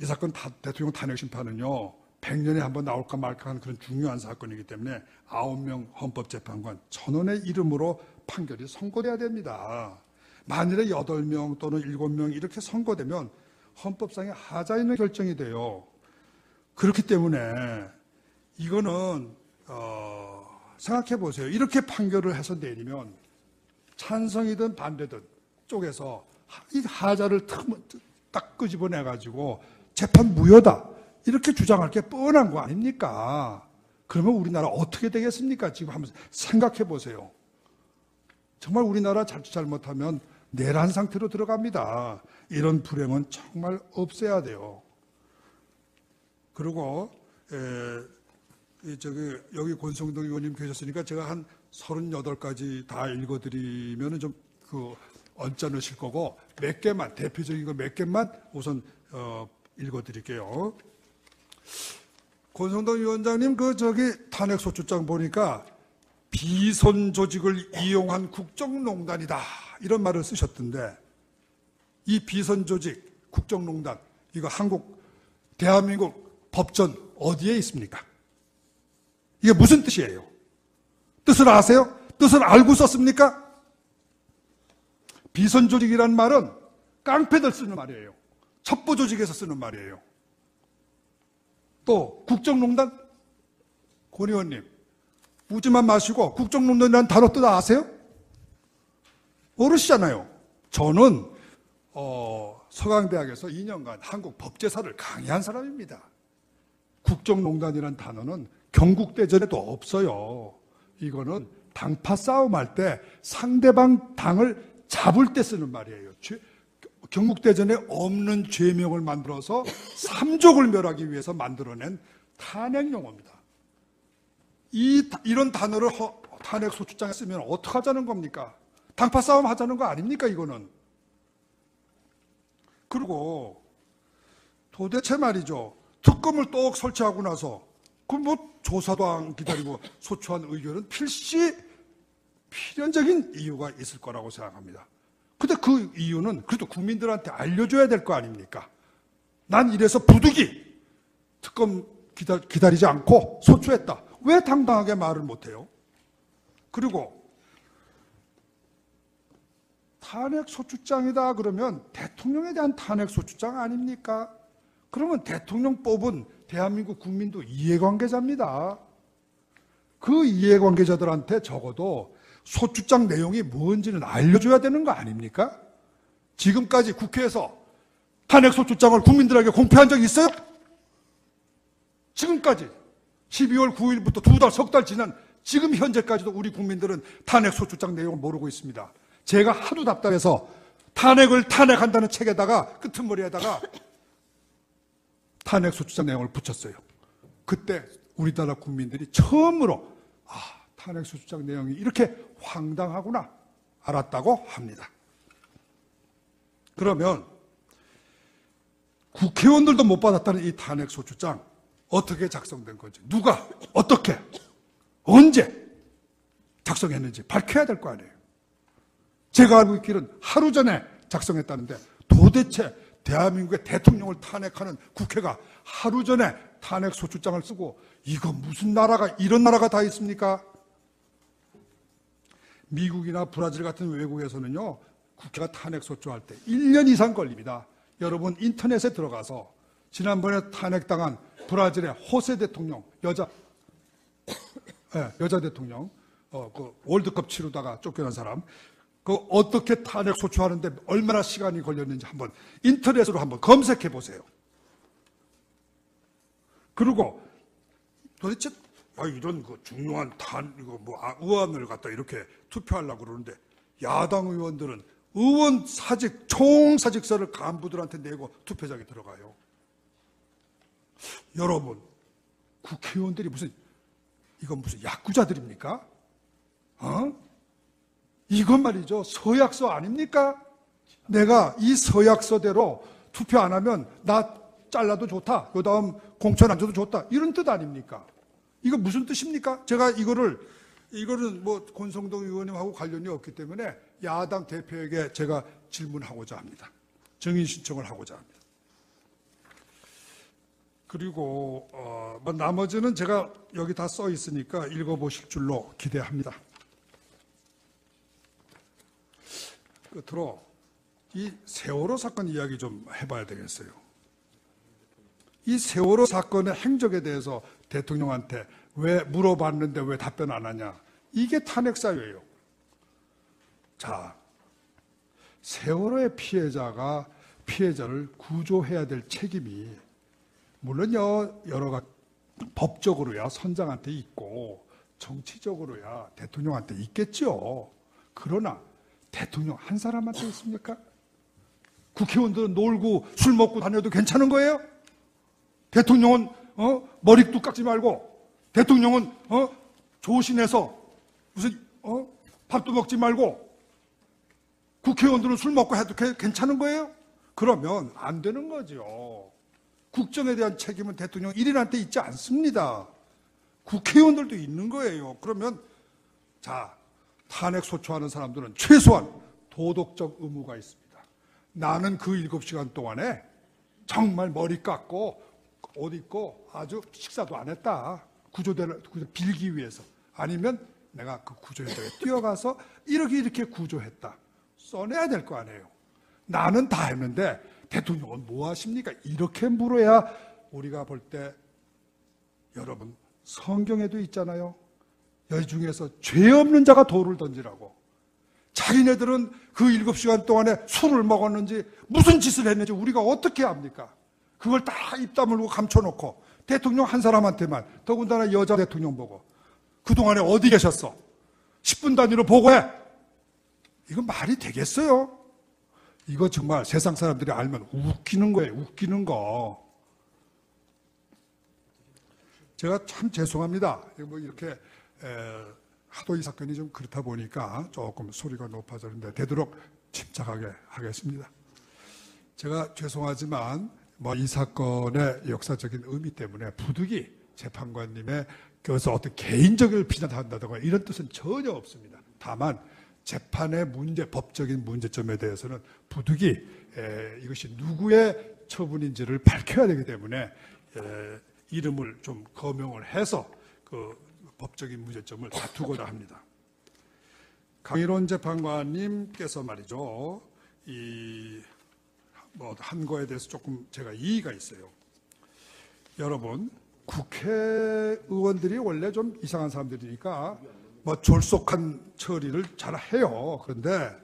이 사건 대통령 탄핵 심판은요 100년에 한 번 나올까 말까 하는 그런 중요한 사건이기 때문에 9명 헌법재판관 전원의 이름으로 판결이 선고돼야 됩니다. 만일에 8명 또는 7명 이렇게 선고되면 헌법상의 하자 있는 결정이 돼요. 그렇기 때문에 이거는 생각해 보세요. 이렇게 판결을 해서 내리면 찬성이든 반대든 쪽에서 이 하자를 딱 끄집어내 가지고 재판 무효다 이렇게 주장할 게 뻔한 거 아닙니까? 그러면 우리나라 어떻게 되겠습니까? 지금 한번 생각해 보세요. 정말 우리나라 잘못하면 내란 상태로 들어갑니다. 이런 불행은 정말 없애야 돼요. 그리고 여기 권성동 의원님 계셨으니까 제가 한 38가지 다 읽어드리면 좀 언짢으실 거고 몇 개만 대표적인 거 몇 개만 우선 읽어드릴게요. 권성동 위원장님 탄핵소추장 보니까 비선 조직을 이용한 국정농단이다 이런 말을 쓰셨던데 이 비선 조직 국정농단 이거 대한민국 법전 어디에 있습니까? 이게 무슨 뜻이에요? 뜻을 아세요? 뜻을 알고 썼습니까? 비선 조직이란 말은 깡패들 쓰는 말이에요. 첩보 조직에서 쓰는 말이에요. 또 국정농단? 권 의원님 웃지만 마시고 국정농단이라는 단어 뜻 아세요? 모르시잖아요. 저는 서강대학에서 2년간 한국 법제사를 강의한 사람입니다. 국정농단이라는 단어는 경국대전에도 없어요. 이거는 당파 싸움할 때 상대방 당을 잡을 때 쓰는 말이에요. 경국대전에 없는 죄명을 만들어서 삼족을 멸하기 위해서 만들어낸 탄핵용어입니다. 이런 단어를 탄핵소추장에 쓰면 어떡하자는 겁니까? 당파 싸움 하자는 거 아닙니까, 이거는? 그리고 도대체 말이죠. 특검을 똑 설치하고 나서 조사도 안 기다리고 소추한 의견은 필연적인 이유가 있을 거라고 생각합니다. 근데 그 이유는 그래도 국민들한테 알려줘야 될 거 아닙니까? 난 이래서 부득이 특검 기다리지 않고 소추했다. 왜 당당하게 말을 못해요? 그리고 탄핵소추장이다 그러면 대통령에 대한 탄핵소추장 아닙니까? 그러면 대통령 뽑은 대한민국 국민도 이해관계자입니다. 그 이해관계자들한테 적어도 소추장 내용이 뭔지는 알려줘야 되는 거 아닙니까? 지금까지 국회에서 탄핵소추장을 국민들에게 공표한 적이 있어요? 지금까지 12월 9일부터 2달, 석 달 지난 지금 현재까지도 우리 국민들은 탄핵소추장 내용을 모르고 있습니다. 제가 하도 답답해서 탄핵한다는 책에다가 끄트머리에다가 탄핵소추장 내용을 붙였어요. 그때 우리나라 국민들이 처음으로 탄핵소추장 내용이 이렇게 황당하구나 알았다고 합니다. 그러면 국회의원들도 못 받았다는 이 탄핵소추장 어떻게 작성된 건지, 누가 어떻게 언제 작성했는지 밝혀야 될 거 아니에요. 제가 알고 있기는 하루 전에 작성했다는데 도대체 대한민국의 대통령을 탄핵하는 국회가 하루 전에 탄핵소추장을 쓰고 이거 무슨 나라가 이런 나라가 다 있습니까? 미국이나 브라질 같은 외국에서는요, 국회가 탄핵소추할 때 1년 이상 걸립니다. 여러분 인터넷에 들어가서 지난번에 탄핵당한 브라질의 호세 대통령, 여자 대통령, 그 월드컵 치르다가 쫓겨난 사람, 그 어떻게 탄핵소추하는데 얼마나 시간이 걸렸는지 한번 인터넷으로 한번 검색해 보세요. 그리고 도대체 이런 그 중요한 의원을 갖다 이렇게 투표하려고 그러는데 야당 의원들은 의원 사직, 총사직서를 간부들한테 내고 투표장에 들어가요. 여러분, 국회의원들이 이건 무슨 야구자들입니까? 이건 말이죠. 서약서 아닙니까? 내가 이 서약서대로 투표 안 하면 나 잘라도 좋다. 그 다음 공천 안 줘도 좋다. 이런 뜻 아닙니까? 이거 무슨 뜻입니까? 제가 이거는 뭐 권성동 의원님하고 관련이 없기 때문에 야당 대표에게 제가 질문하고자 합니다. 정인 신청을 하고자 합니다. 그리고 나머지는 제가 여기 다 써 있으니까 읽어보실 줄로 기대합니다. 끝으로 이 세월호 사건 이야기 좀 해봐야 되겠어요. 이 세월호 사건의 행적에 대해서 대통령한테 왜 물어봤는데 왜 답변 안 하냐. 이게 탄핵사유예요. 자, 세월호의 피해자를 구조해야 될 책임이 물론요, 여러 가지 법적으로야 선장한테 있고 정치적으로야 대통령한테 있겠죠. 그러나 대통령 한 사람한테 있습니까? 국회의원들은 놀고 술 먹고 다녀도 괜찮은 거예요? 대통령은 머리도 깎지 말고, 대통령은 조신해서 무슨 밥도 먹지 말고, 국회의원들은 술 먹고 해도 괜찮은 거예요? 그러면 안 되는 거죠. 국정에 대한 책임은 대통령 1인한테 있지 않습니다. 국회의원들도 있는 거예요. 그러면 자, 탄핵 소추하는 사람들은 최소한 도덕적 의무가 있습니다. 나는 그 7시간 동안에 정말 머리 깎고 옷 입고 아주 식사도 안 했다. 구조대를 빌기 위해서. 아니면 내가 그 구조 현장에 뛰어가서 이렇게 구조했다. 써내야 될 거 아니에요. 나는 다 했는데 대통령은 뭐 하십니까? 이렇게 물어야 우리가 볼 때, 여러분 성경에도 있잖아요. 여기 중에서 죄 없는 자가 돌을 던지라고. 자기네들은 그 7시간 동안에 술을 먹었는지 무슨 짓을 했는지 우리가 어떻게 압니까? 그걸 다 입 다물고 감춰놓고 대통령 한 사람한테만, 더군다나 여자 대통령 보고 그동안에 어디 계셨어? 10분 단위로 보고해. 이거 말이 되겠어요? 이거 정말 세상 사람들이 알면 웃기는 거예요. 웃기는 거. 제가 참 죄송합니다. 뭐 이렇게 하도 이 사건이 좀 그렇다 보니까 조금 소리가 높아졌는데 되도록 침착하게 하겠습니다. 제가 죄송하지만 뭐 이 사건의 역사적인 의미 때문에 부득이 재판관님의 그래서 어떤 개인적인 비난한다든가 이런 뜻은 전혀 없습니다. 다만 재판의 문제, 법적인 문제점에 대해서는 부득이 이것이 누구의 처분인지를 밝혀야 되기 때문에 이름을 좀 거명을 해서 그 법적인 문제점을 다투고자 합니다. 강일원 재판관님께서 말이죠, 한 거에 대해서 조금 제가 이의가 있어요. 여러분, 국회의원들이 원래 좀 이상한 사람들이니까 뭐 졸속한 처리를 잘 해요. 그런데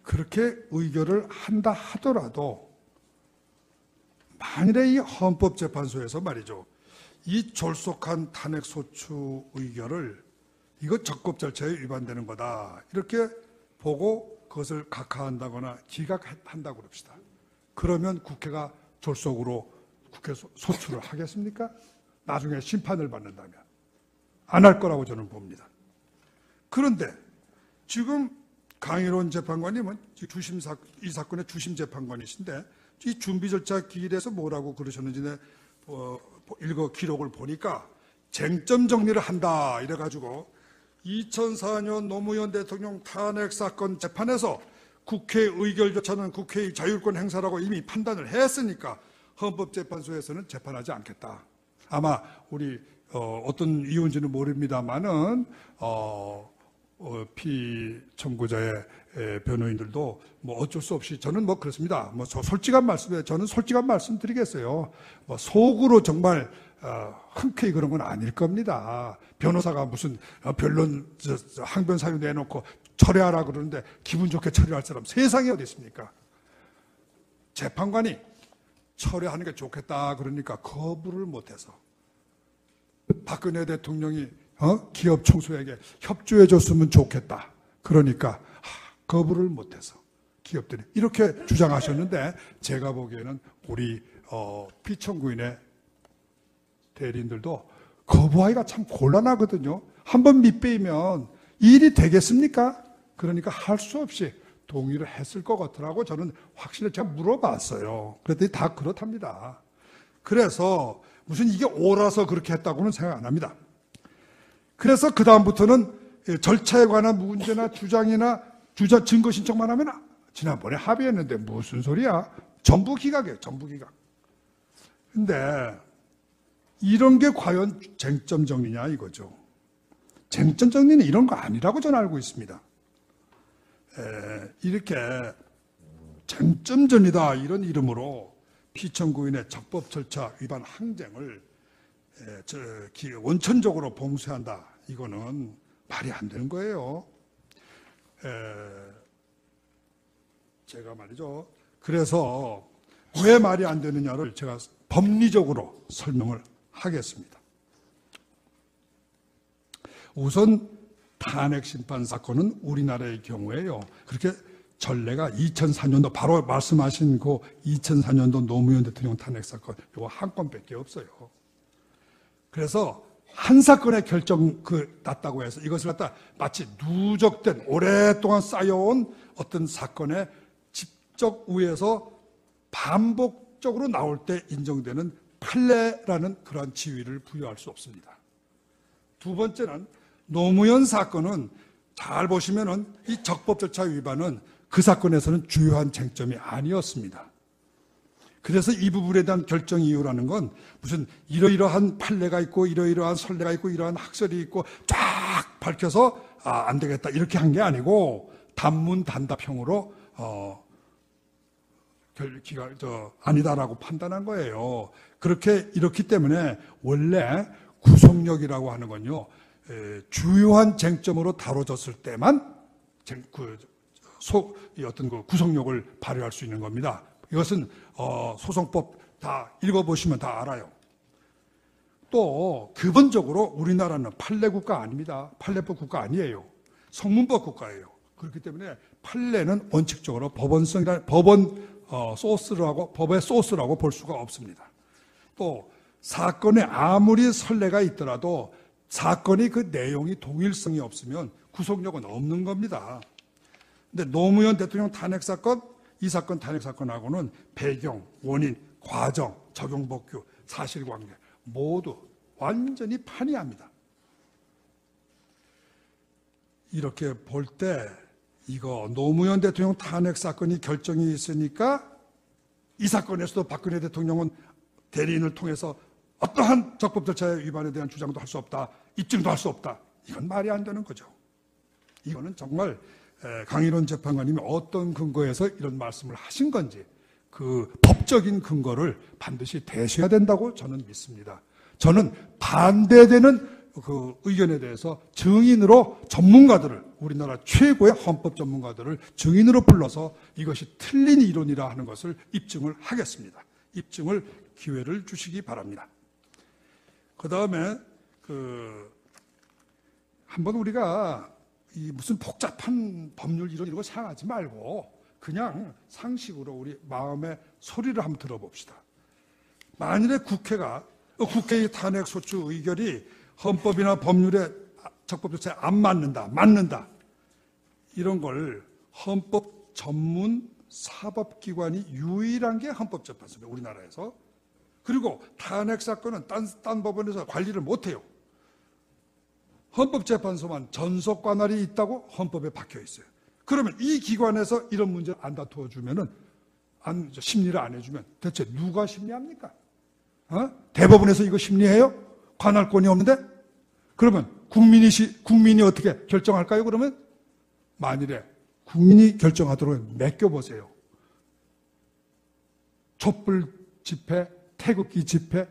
그렇게 의결을 한다 하더라도 만일에 이 헌법재판소에서 말이죠, 이 졸속한 탄핵소추 의결을 이거 적법 절차에 위반되는 거다 이렇게 보고 그것을 각하한다거나 기각한다고 그럽시다. 그러면 국회가 졸속으로 국회 소추를 하겠습니까? 나중에 심판을 받는다면 안 할 거라고 저는 봅니다. 그런데 지금 강일원 재판관님은 이 사건의 주심 재판관이신데 이 준비 절차 기일에서 뭐라고 그러셨는지 읽어 기록을 보니까 쟁점 정리를 한다 이래가지고 2004년 노무현 대통령 탄핵 사건 재판에서 국회 의결 절차는 국회의 자율권 행사라고 이미 판단을 했으니까 헌법재판소에서는 재판하지 않겠다. 아마 우리 어떤 이유인지는 모릅니다만은 피청구자의 변호인들도 뭐 어쩔 수 없이 저는 뭐 그렇습니다. 뭐 저는 솔직한 말씀 드리겠어요. 뭐 속으로 정말 흔쾌히 그런 건 아닐 겁니다. 변호사가 무슨 변론 항변 사유 내놓고 철회하라 그러는데 기분 좋게 철회할 사람 세상에 어디 있습니까? 재판관이 철회하는 게 좋겠다 그러니까 거부를 못해서 박근혜 대통령이 기업 총수에게 협조해 줬으면 좋겠다 그러니까 거부를 못해서 기업들이 이렇게 주장하셨는데 제가 보기에는 우리 피청구인의 대리인들도 거부하기가 참 곤란하거든요. 한번 밑배이면 일이 되겠습니까? 그러니까 할 수 없이 동의를 했을 것 같더라고. 저는 확실히 제가 물어봤어요. 그랬더니 다 그렇답니다. 그래서 무슨 이게 옳아서 그렇게 했다고는 생각 안 합니다. 그래서 그 다음부터는 절차에 관한 문제나 주장이나 증거 신청만 하면 지난번에 합의했는데 무슨 소리야? 전부 기각이에요. 전부 기각. 근데 이런 게 과연 쟁점 정리냐 이거죠. 쟁점 정리는 이런 거 아니라고 저는 알고 있습니다. 이렇게 쟁점 정리다 이런 이름으로 피청구인의 적법 절차 위반 항쟁을 원천적으로 봉쇄한다. 이거는 말이 안 되는 거예요. 제가 말이죠. 그래서 왜 말이 안 되느냐를 제가 법리적으로 설명을 하겠습니다. 우선 탄핵심판 사건은 우리나라의 경우에요. 그렇게 전례가 2004년도 바로 말씀하신 그 2004년도 노무현 대통령 탄핵 사건 이거 한 건밖에 없어요. 그래서 한 사건의 결정 났다고 해서 이것을 갖다 마치 누적된 오랫동안 쌓여온 어떤 사건의 직접 위에서 반복적으로 나올 때 인정되는 판례라는 그러한 지위를 부여할 수 없습니다. 두 번째는 노무현 사건은 잘 보시면은 이 적법 절차 위반은 그 사건에서는 주요한 쟁점이 아니었습니다. 그래서 이 부분에 대한 결정 이유라는 건 무슨 이러이러한 판례가 있고 이러이러한 선례가 있고 이러한 학설이 있고 쫙 밝혀서 안 되겠다 이렇게 한 게 아니고 단문단답형으로 아니다라고 판단한 거예요. 이렇기 때문에 원래 구속력이라고 하는 건요, 주요한 쟁점으로 다뤄졌을 때만 어떤 구속력을 발휘할 수 있는 겁니다. 이것은 소송법 다 읽어보시면 다 알아요. 또 기본적으로 우리나라는 판례국가 아닙니다. 판례법 국가 아니에요. 성문법 국가예요. 그렇기 때문에 판례는 원칙적으로 법의 소스라고 볼 수가 없습니다. 또 사건에 아무리 선례가 있더라도 사건이 그 내용이 동일성이 없으면 구속력은 없는 겁니다. 근데 노무현 대통령 탄핵 사건, 이 사건 탄핵 사건하고는 배경, 원인, 과정, 적용 법규, 사실관계 모두 완전히 판이합니다. 이렇게 볼 때 이거 노무현 대통령 탄핵 사건이 결정이 있으니까 이 사건에서도 박근혜 대통령은 대리인을 통해서 어떠한 적법 절차의 위반에 대한 주장도 할 수 없다, 입증도 할 수 없다. 이건 말이 안 되는 거죠. 이거는 정말 강일원 재판관님이 어떤 근거에서 이런 말씀을 하신 건지 그 법적인 근거를 반드시 대셔야 된다고 저는 믿습니다. 저는 반대되는 그 의견에 대해서 증인으로 전문가들을, 우리나라 최고의 헌법 전문가들을 증인으로 불러서 이것이 틀린 이론이라 하는 것을 입증을 하겠습니다. 입증을 기회를 주시기 바랍니다. 그 다음에 한번 우리가 이 무슨 복잡한 법률 이런 거 생각하지 말고 그냥 상식으로 우리 마음의 소리를 한번 들어봅시다. 만일에 국회의 탄핵 소추 의결이 헌법이나 법률에 적법조차에 안 맞는다. 이런 걸 헌법 전문 사법기관이 유일한 게 헌법재판소입니다. 우리나라에서. 그리고 탄핵 사건은 딴 법원에서 관리를 못해요. 헌법재판소만 전속 관할이 있다고 헌법에 박혀 있어요. 그러면 이 기관에서 이런 문제를 안 다투어 주면은 심리를 안 해주면 대체 누가 심리합니까? 대법원에서 이거 심리해요? 관할권이 없는데? 그러면 국민이 어떻게 결정할까요? 그러면 만일에 국민이 결정하도록 맡겨보세요. 촛불 집회, 태극기 집회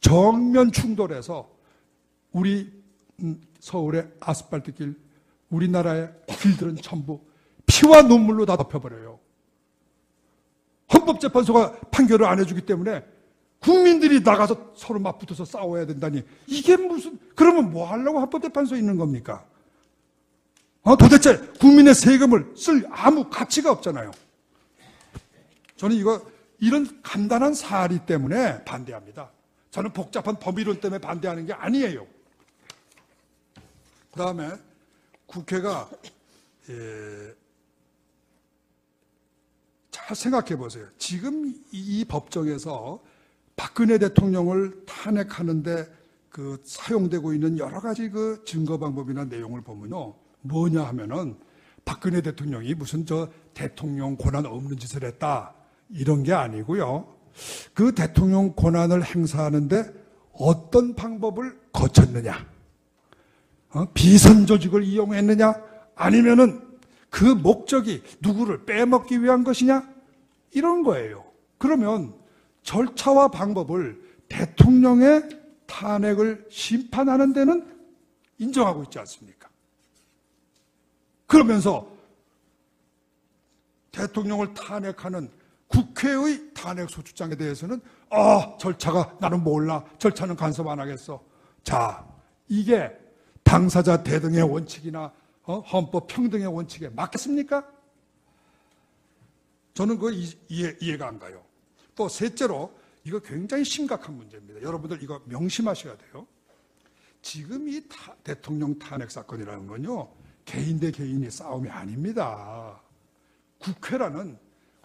정면 충돌해서 우리 서울의 아스팔트 길, 우리나라의 길들은 전부 피와 눈물로 다 덮여버려요. 헌법재판소가 판결을 안 해주기 때문에 국민들이 나가서 서로 맞붙어서 싸워야 된다니, 이게 무슨, 그러면 뭐 하려고 헌법재판소에 있는 겁니까? 도대체 국민의 세금을 쓸 아무 가치가 없잖아요. 저는 이런 간단한 사리 때문에 반대합니다. 저는 복잡한 법이론 때문에 반대하는 게 아니에요. 그 다음에 국회가 잘 생각해 보세요. 지금 이 법정에서 박근혜 대통령을 탄핵하는데 사용되고 있는 여러 가지 증거 방법이나 내용을 보면요, 뭐냐 하면은 박근혜 대통령이 무슨 대통령 권한 없는 짓을 했다 이런 게 아니고요. 그 대통령 권한을 행사하는데 어떤 방법을 거쳤느냐, 비선 조직을 이용했느냐, 아니면은 그 목적이 누구를 빼먹기 위한 것이냐, 이런 거예요. 그러면 절차와 방법을 대통령의 탄핵을 심판하는 데는 인정하고 있지 않습니까? 그러면서 대통령을 탄핵하는 국회의 탄핵 소추장에 대해서는 절차가 나는 몰라, 절차는 간섭 안 하겠어. 자, 이게 당사자 대등의 원칙이나 헌법 평등의 원칙에 맞겠습니까? 저는 이해가 안 가요. 또 셋째로, 이거 굉장히 심각한 문제입니다. 여러분들 이거 명심하셔야 돼요. 지금 이 대통령 탄핵 사건이라는 건요, 개인 대 개인의 싸움이 아닙니다. 국회라는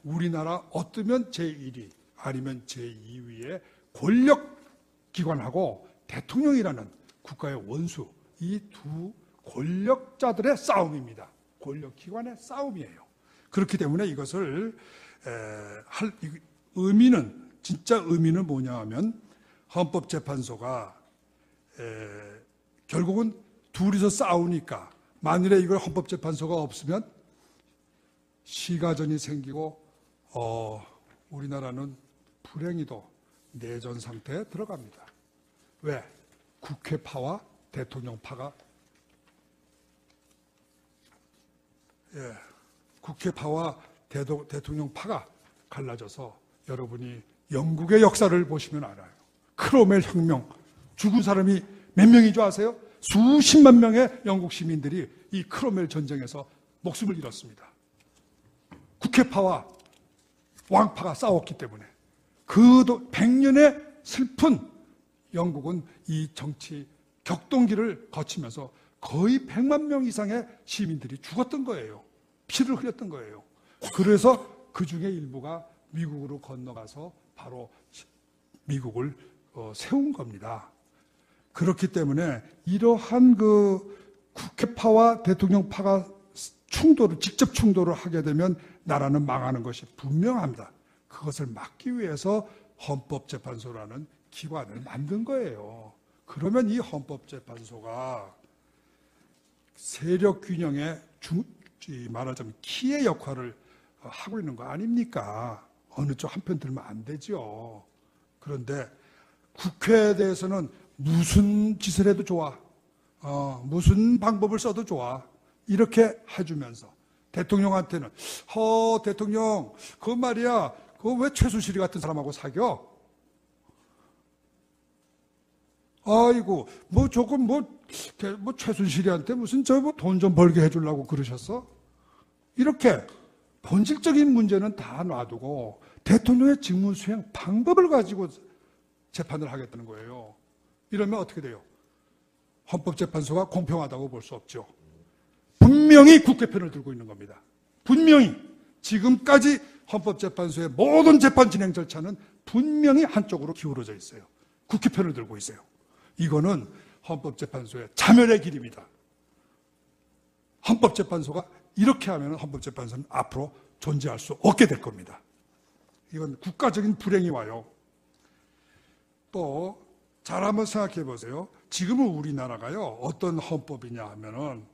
우리나라 어쩌면 제1위 아니면 제2위의 권력기관하고 대통령이라는 국가의 원수, 이 두 권력자들의 싸움입니다. 권력기관의 싸움이에요. 그렇기 때문에 이것을 진짜 의미는 뭐냐 하면, 헌법재판소가 결국은 둘이서 싸우니까 만일에 이걸 헌법재판소가 없으면 시가전이 생기고 우리나라는 불행히도 내전 상태에 들어갑니다. 왜? 국회파와 대통령파가 국회파와 대통령파가 갈라져서, 여러분이 영국의 역사를 보시면 알아요. 크롬웰 혁명, 죽은 사람이 몇 명인 줄 아세요? 수십만 명의 영국 시민들이 이 크롬웰 전쟁에서 목숨을 잃었습니다. 국회파와 왕파가 싸웠기 때문에. 그 100년의 슬픈 영국은 이 정치 격동기를 거치면서 거의 100만 명 이상의 시민들이 죽었던 거예요. 피를 흘렸던 거예요. 그래서 그 중에 일부가 미국으로 건너가서 바로 미국을 세운 겁니다. 그렇기 때문에 이러한 국회파와 대통령파가 직접 충돌을 하게 되면 나라는 망하는 것이 분명합니다. 그것을 막기 위해서 헌법재판소라는 기관을 만든 거예요. 그러면 이 헌법재판소가 세력 균형의 말하자면 키의 역할을 하고 있는 거 아닙니까? 어느 쪽 한편 들면 안 되죠. 그런데 국회에 대해서는 무슨 짓을 해도 좋아. 무슨 방법을 써도 좋아. 이렇게 해주면서 대통령한테는 대통령 그거 말이야 그거 왜 최순실이 같은 사람하고 사겨? 아이고 뭐 조금 뭐 최순실이한테 무슨 저 뭐 돈 좀 벌게 해주려고 그러셨어? 이렇게 본질적인 문제는 다 놔두고 대통령의 직무 수행 방법을 가지고 재판을 하겠다는 거예요. 이러면 어떻게 돼요? 헌법재판소가 공평하다고 볼 수 없죠. 분명히 국회 편을 들고 있는 겁니다. 분명히 지금까지 헌법재판소의 모든 재판 진행 절차는 분명히 한쪽으로 기울어져 있어요. 국회 편을 들고 있어요. 이거는 헌법재판소의 자멸의 길입니다. 헌법재판소가 이렇게 하면 헌법재판소는 앞으로 존재할 수 없게 될 겁니다. 이건 국가적인 불행이 와요. 또 잘 한번 생각해 보세요. 지금은 우리나라가요 어떤 헌법이냐 하면은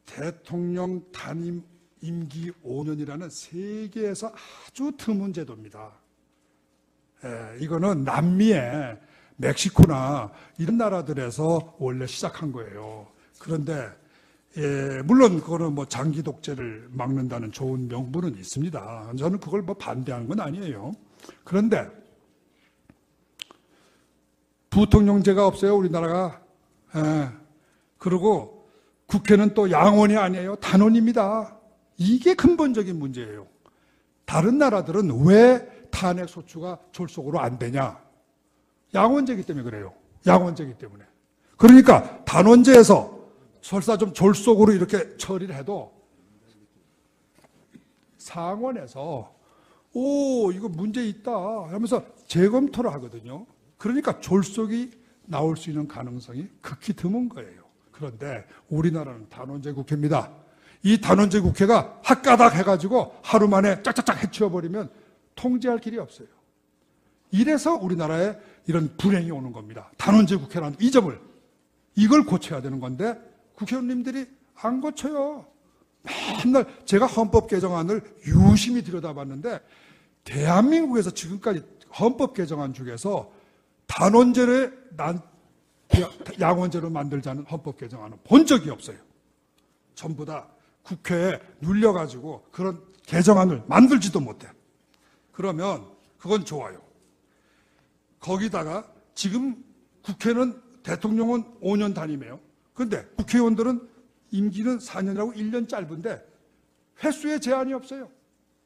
대통령 단임 임기 5년이라는 세계에서 아주 드문 제도입니다. 이거는 남미에 멕시코나 이런 나라들에서 원래 시작한 거예요. 그런데 물론 그거는 뭐 장기 독재를 막는다는 좋은 명분은 있습니다. 저는 그걸 뭐 반대하는 건 아니에요. 그런데 부통령제가 없어요, 우리나라가. 그리고 국회는 또 양원이 아니에요. 단원입니다. 이게 근본적인 문제예요. 다른 나라들은 왜 탄핵 소추가 졸속으로 안 되냐? 양원제이기 때문에 그래요. 양원제이기 때문에. 그러니까 단원제에서 설사 좀 졸속으로 이렇게 처리를 해도 상원에서 이거 문제 있다 하면서 재검토를 하거든요. 그러니까 졸속이 나올 수 있는 가능성이 극히 드문 거예요. 그런데 우리나라는 단원제 국회입니다. 이 단원제 국회가 핫가닥 해가지고 하루 만에 짝짝짝 해치워버리면 통제할 길이 없어요. 이래서 우리나라에 이런 불행이 오는 겁니다. 단원제 국회라는 이 점을, 이걸 고쳐야 되는 건데 국회의원님들이 안 고쳐요. 맨날 제가 헌법 개정안을 유심히 들여다봤는데 대한민국에서 지금까지 헌법 개정안 중에서 단원제를 양원제로 만들자는 헌법 개정안은 본 적이 없어요. 전부 다 국회에 눌려가지고 그런 개정안을 만들지도 못해. 그러면 그건 좋아요. 거기다가 지금 국회는 대통령은 5년 단임이에요. 그런데 국회의원들은 임기는 4년이라고 1년 짧은데 횟수에 제한이 없어요.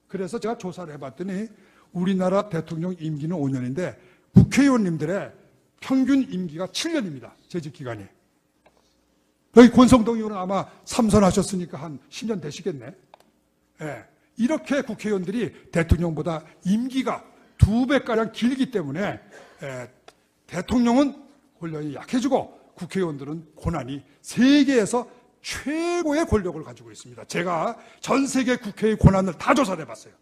그래서 제가 조사를 해봤더니 우리나라 대통령 임기는 5년인데 국회의원님들의 평균 임기가 7년입니다. 재직 기간이. 여기 권성동 의원은 아마 3선 하셨으니까 한 10년 되시겠네. 이렇게 국회의원들이 대통령보다 임기가 2배가량 길기 때문에 대통령은 권력이 약해지고 국회의원들은 고난이 세계에서 최고의 권력을 가지고 있습니다. 제가 전 세계 국회의 고난을 다 조사를 해봤어요.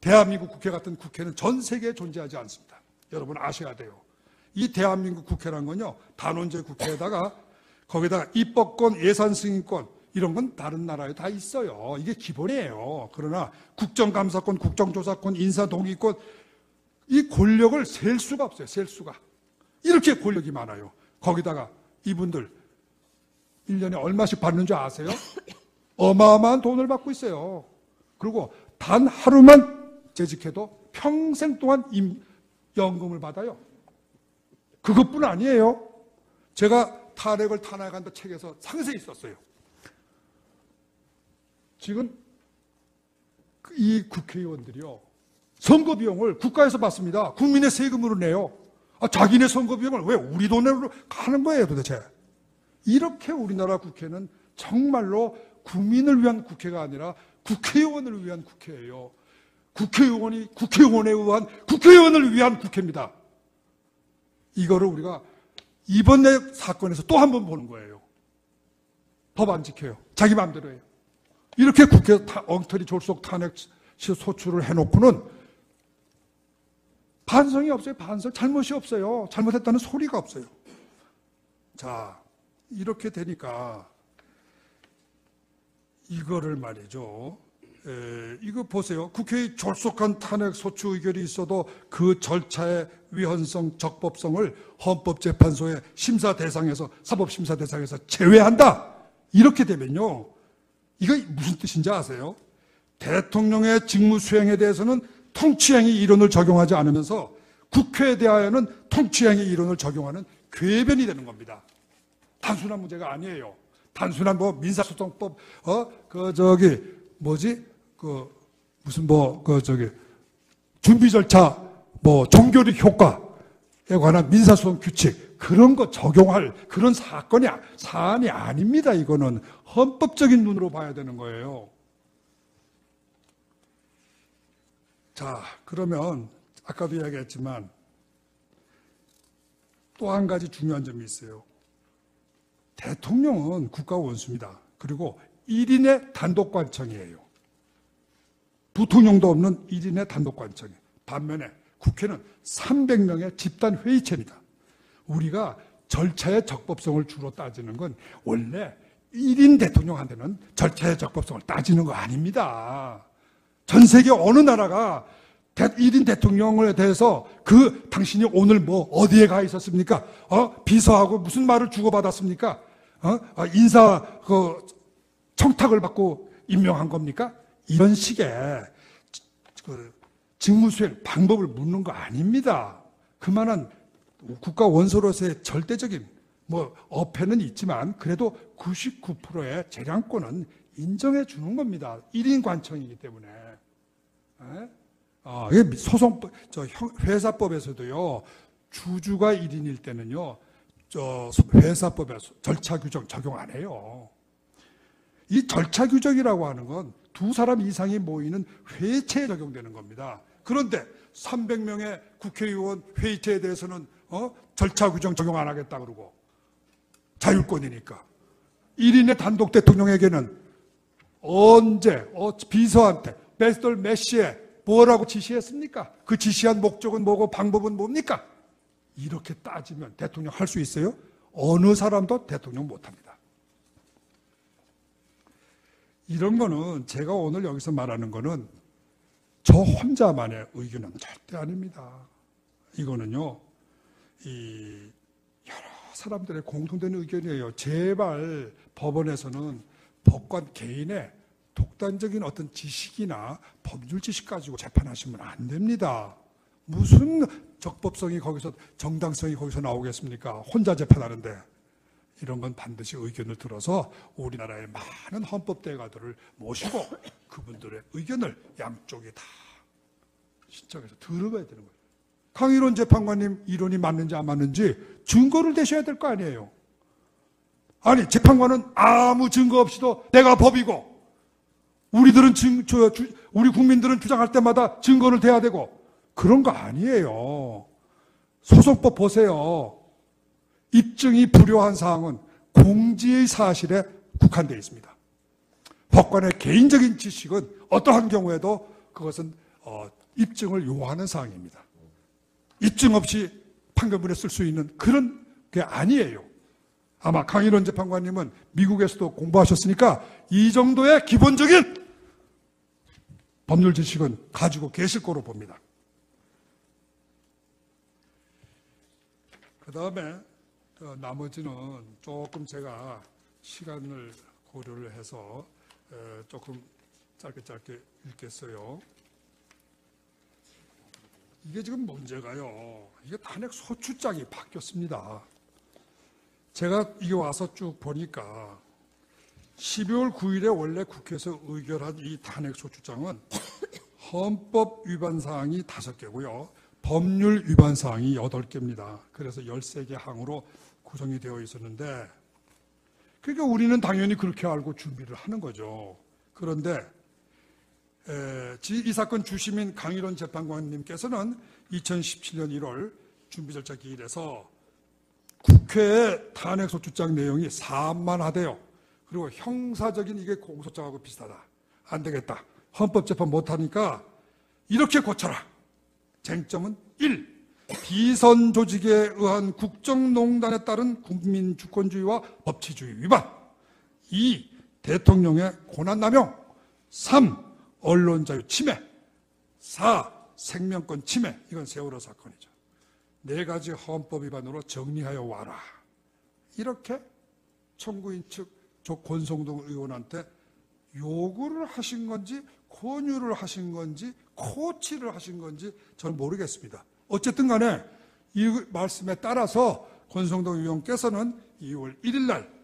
대한민국 국회 같은 국회는 전 세계에 존재하지 않습니다. 여러분 아셔야 돼요. 이 대한민국 국회란 건요, 단원제 국회에다가 거기다가 입법권, 예산 승인권 이런 건 다른 나라에 다 있어요. 이게 기본이에요. 그러나 국정감사권, 국정조사권, 인사동의권 이 권력을 셀 수가 없어요. 셀 수가. 이렇게 권력이 많아요. 거기다가 이분들 1년에 얼마씩 받는 줄 아세요? 어마어마한 돈을 받고 있어요. 그리고 단 하루만 재직해도 평생 동안 연금을 받아요. 그것뿐 아니에요. 제가 탄핵을 탄핵한다 책에서 상세히 썼어요. 지금 이 국회의원들이요, 선거 비용을 국가에서 받습니다. 국민의 세금으로 내요. 자기네 선거 비용을 왜 우리 돈으로 가는 거예요 도대체. 이렇게 우리나라 국회는 정말로 국민을 위한 국회가 아니라 국회의원을 위한 국회예요. 국회의원이 국회의원에 의한 국회의원을 위한 국회입니다. 이거를 우리가 이번에 사건에서 또 한 번 보는 거예요. 법 안 지켜요. 자기 마음대로 해요. 이렇게 국회 엉터리 졸속 탄핵 소추를 해놓고는 반성이 없어요. 반성. 잘못이 없어요. 잘못했다는 소리가 없어요. 자, 이렇게 되니까 이거를 말이죠. 이거 보세요. 국회의 졸속한 탄핵 소추 의결이 있어도 그 절차의 위헌성, 적법성을 헌법재판소의 심사 대상에서, 사법심사 대상에서 제외한다. 이렇게 되면요, 이거 무슨 뜻인지 아세요? 대통령의 직무 수행에 대해서는 통치행위 이론을 적용하지 않으면서 국회에 대하여는 통치행위 이론을 적용하는 궤변이 되는 겁니다. 단순한 문제가 아니에요. 단순한 뭐 민사소송법, 준비 절차, 종교적 효과에 관한 민사소송 규칙, 그런 거 적용할 그런 사안이 아닙니다. 이거는 헌법적인 눈으로 봐야 되는 거예요. 자, 그러면 아까도 이야기했지만 또 한 가지 중요한 점이 있어요. 대통령은 국가 원수입니다. 그리고 1인의 단독관청이에요. 부통령도 없는 1인의 단독관청이에요. 반면에 국회는 300명의 집단회의체입니다. 우리가 절차의 적법성을 주로 따지는 건 원래 1인 대통령한테는 절차의 적법성을 따지는 거 아닙니다. 전 세계 어느 나라가 1인 대통령에 대해서 당신이 오늘 어디에 가 있었습니까? 비서하고 무슨 말을 주고받았습니까? 인사 청탁을 받고 임명한 겁니까? 이런 식의 직무수행 방법을 묻는 거 아닙니다. 그만한 국가 원수로서의 절대적인 어폐는 있지만 그래도 99%의 재량권은 인정해 주는 겁니다. 1인 관청이기 때문에. 소송법, 회사법에서도요, 주주가 1인일 때는요, 회사법에서 절차 규정 적용 안 해요. 이 절차 규정이라고 하는 건 두 사람 이상이 모이는 회의체에 적용되는 겁니다. 그런데 300명의 국회의원 회의체에 대해서는 절차 규정 적용 안 하겠다 그러고 자율권이니까 1인의 단독 대통령에게는 언제 비서한테 몇 시에 뭐라고 지시했습니까? 그 지시한 목적은 뭐고 방법은 뭡니까? 이렇게 따지면 대통령 할 수 있어요? 어느 사람도 대통령 못합니다. 이런 거는 제가 오늘 여기서 말하는 거는 저 혼자만의 의견은 절대 아닙니다. 이거는요, 여러 사람들의 공통된 의견이에요. 제발 법원에서는 법관 개인의 독단적인 어떤 지식이나 법률 지식 가지고 재판하시면 안 됩니다. 무슨 적법성이 거기서, 정당성이 거기서 나오겠습니까? 혼자 재판하는데. 이런 건 반드시 의견을 들어서 우리나라의 많은 헌법대가들을 모시고 그분들의 의견을 양쪽이 다 신청해서 들어봐야 되는 거예요. 강일원 재판관님 이론이 맞는지 안 맞는지 증거를 대셔야 될 거 아니에요. 아니, 재판관은 아무 증거 없이도 내가 법이고 우리 국민들은 주장할 때마다 증거를 대야 되고 그런 거 아니에요. 소송법 보세요. 입증이 불효한 사항은 공지의 사실에 국한되어 있습니다. 법관의 개인적인 지식은 어떠한 경우에도 그것은 입증을 요하는 사항입니다. 입증 없이 판결문에 쓸 수 있는 그런 게 아니에요. 아마 강일원 재판관님은 미국에서도 공부하셨으니까 이 정도의 기본적인 법률 지식은 가지고 계실 거로 봅니다. 그 다음에 나머지는 조금 제가 시간을 고려를 해서 조금 짧게 읽겠어요. 이게 지금 문제가요. 이게 탄핵 소추장이 바뀌었습니다. 제가 이게 와서 쭉 보니까 12월 9일에 원래 국회에서 의결한 이 탄핵 소추장은 헌법 위반 사항이 5개고요. 법률 위반 사항이 8개입니다. 그래서 13개 항으로 구성이 되어 있었는데, 그러니까 우리는 당연히 그렇게 알고 준비를 하는 거죠. 그런데 이 사건 주심인 강일원 재판관님께서는 2017년 1월 준비 절차 기일에서 국회의 탄핵소추장 내용이 산만하대요. 그리고 형사적인 이게 공소장하고 비슷하다. 안 되겠다. 헌법재판 못하니까 이렇게 고쳐라. 쟁점은 1. 비선 조직에 의한 국정농단에 따른 국민주권주의와 법치주의 위반. 2. 대통령의 권한남용. 3. 언론 자유 침해, 4. 생명권 침해. 이건 세월호 사건이죠. 4가지 헌법 위반으로 정리하여 와라. 이렇게 청구인 측 권성동 의원한테 요구를 하신 건지 권유를 하신 건지 코치를 하신 건지 저는 모르겠습니다. 어쨌든 간에 이 말씀에 따라서 권성동 의원께서는 2월 1일 날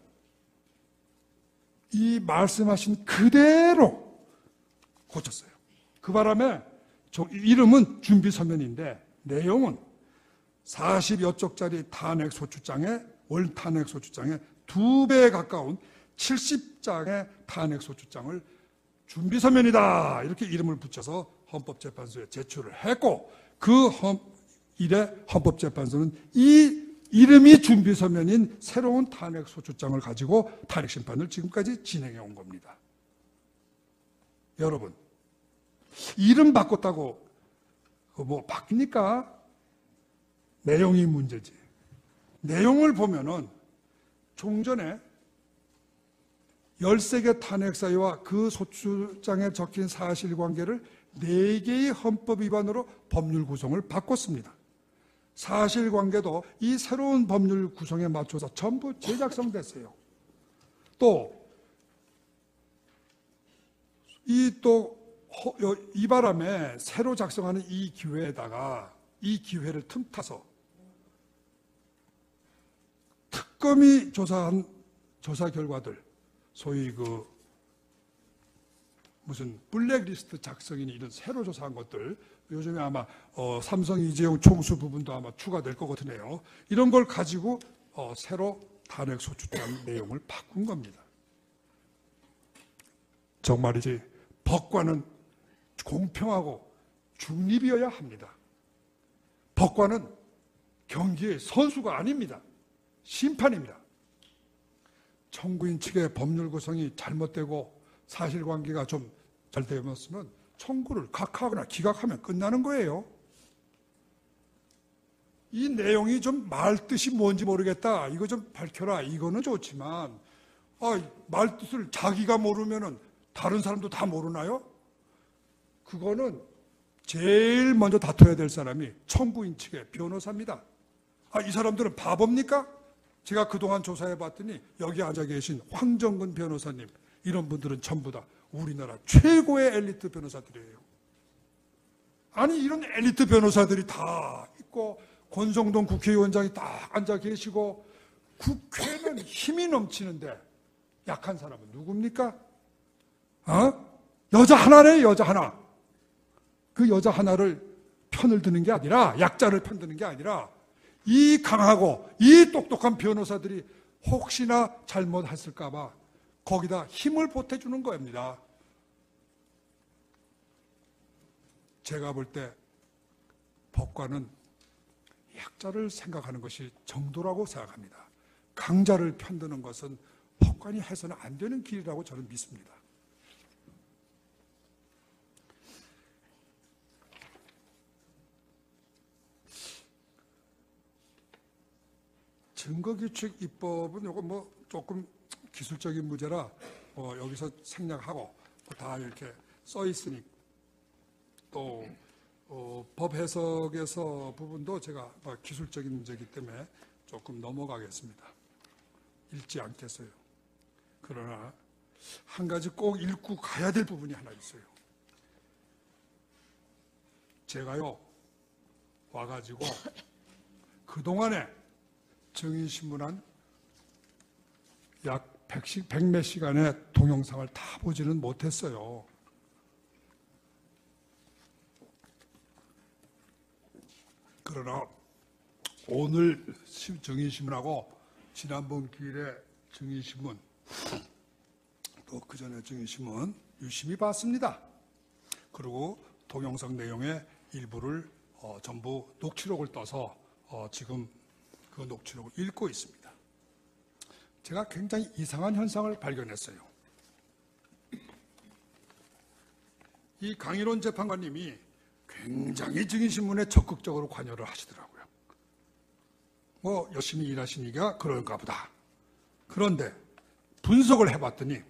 이 말씀하신 그대로 고쳤어요. 그 바람에 이름은 준비서면인데 내용은 40여 쪽짜리 탄핵소추장에 월 탄핵소추장에 2배에 가까운 70장의 탄핵소추장을 준비서면이다 이렇게 이름을 붙여서 헌법재판소에 제출을 했고 그 이래 헌법재판소는 이 이름이 준비서면인 새로운 탄핵소추장을 가지고 탄핵심판을 지금까지 진행해 온 겁니다. 여러분, 이름 바꿨다고 뭐 바뀝니까? 내용이 문제지. 내용을 보면은 종전에 13개 탄핵사유와 그 소추장에 적힌 사실관계를 4개의 헌법 위반으로 법률 구성을 바꿨습니다. 사실관계도 이 새로운 법률 구성에 맞춰서 전부 재작성됐어요. 또 이 바람에 새로 작성하는 이 기회에다가 이 기회를 틈타서 특검이 조사한 조사 결과들, 소위 무슨 블랙리스트 작성이니 이런 새로 조사한 것들, 요즘에 아마 삼성 이재용 총수 부분도 아마 추가될 것 같으네요. 이런 걸 가지고 새로 탄핵소추장 내용을 바꾼 겁니다. 정말이지 법관은 공평하고 중립이어야 합니다. 법관은 경기의 선수가 아닙니다. 심판입니다. 청구인 측의 법률 구성이 잘못되고 사실관계가 좀 잘 되었으면 청구를 각하거나 기각하면 끝나는 거예요. 이 내용이 좀 말뜻이 뭔지 모르겠다. 이거 좀 밝혀라. 이거는 좋지만 말뜻을 자기가 모르면은 다른 사람도 다 모르나요? 그거는 제일 먼저 다퉈야 될 사람이 청구인 측의 변호사입니다. 이 사람들은 바보입니까? 제가 그동안 조사해 봤더니 여기 앉아 계신 황정근 변호사님 이런 분들은 전부 다 우리나라 최고의 엘리트 변호사들이에요. 아니 이런 엘리트 변호사들이 다 있고 권성동 국회의원장이 딱 앉아 계시고 국회는 힘이 넘치는데 약한 사람은 누굽니까? 여자 하나네, 여자 하나. 그 여자 하나를 편을 드는 게 아니라 약자를 편드는 게 아니라 이 강하고 이 똑똑한 변호사들이 혹시나 잘못했을까 봐 거기다 힘을 보태주는 겁니다. 제가 볼 때 법관은 약자를 생각하는 것이 정도라고 생각합니다. 강자를 편드는 것은 법관이 해서는 안 되는 길이라고 저는 믿습니다. 증거규칙 입법은 요거 조금 기술적인 문제라 여기서 생략하고 다 이렇게 써 있으니 또 법 해석에서 부분도 제가 기술적인 문제이기 때문에 조금 넘어가겠습니다. 읽지 않겠어요. 그러나 한 가지 꼭 읽고 가야 될 부분이 하나 있어요. 제가요 와가지고 그동안에 증인신문한 약 100몇 시간의 동영상을 다 보지는 못했어요. 그러나 오늘 증인신문하고 지난번 기일에 증인신문 또 그전에 증인신문 유심히 봤습니다. 그리고 동영상 내용의 일부를 전부 녹취록을 떠서 지금 그 녹취록을 읽고 있습니다. 제가 굉장히 이상한 현상을 발견했어요. 이 강일원 재판관님이 굉장히 증인신문에 적극적으로 관여를 하시더라고요. 열심히 일하시니까 그런가 보다. 그런데 분석을 해봤더니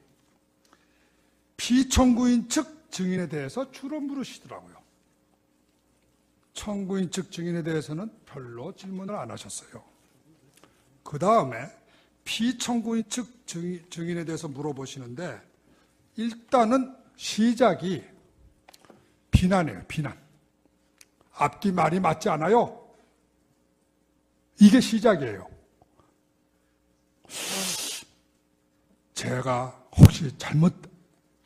피청구인 측 증인에 대해서 주로 물으시더라고요. 청구인 측 증인에 대해서는 별로 질문을 안 하셨어요. 그 다음에 피청구인 측 증인에 대해서 물어보시는데 일단은 시작이 비난이에요. 비난. 앞뒤 말이 맞지 않아요? 이게 시작이에요. 제가 혹시 잘못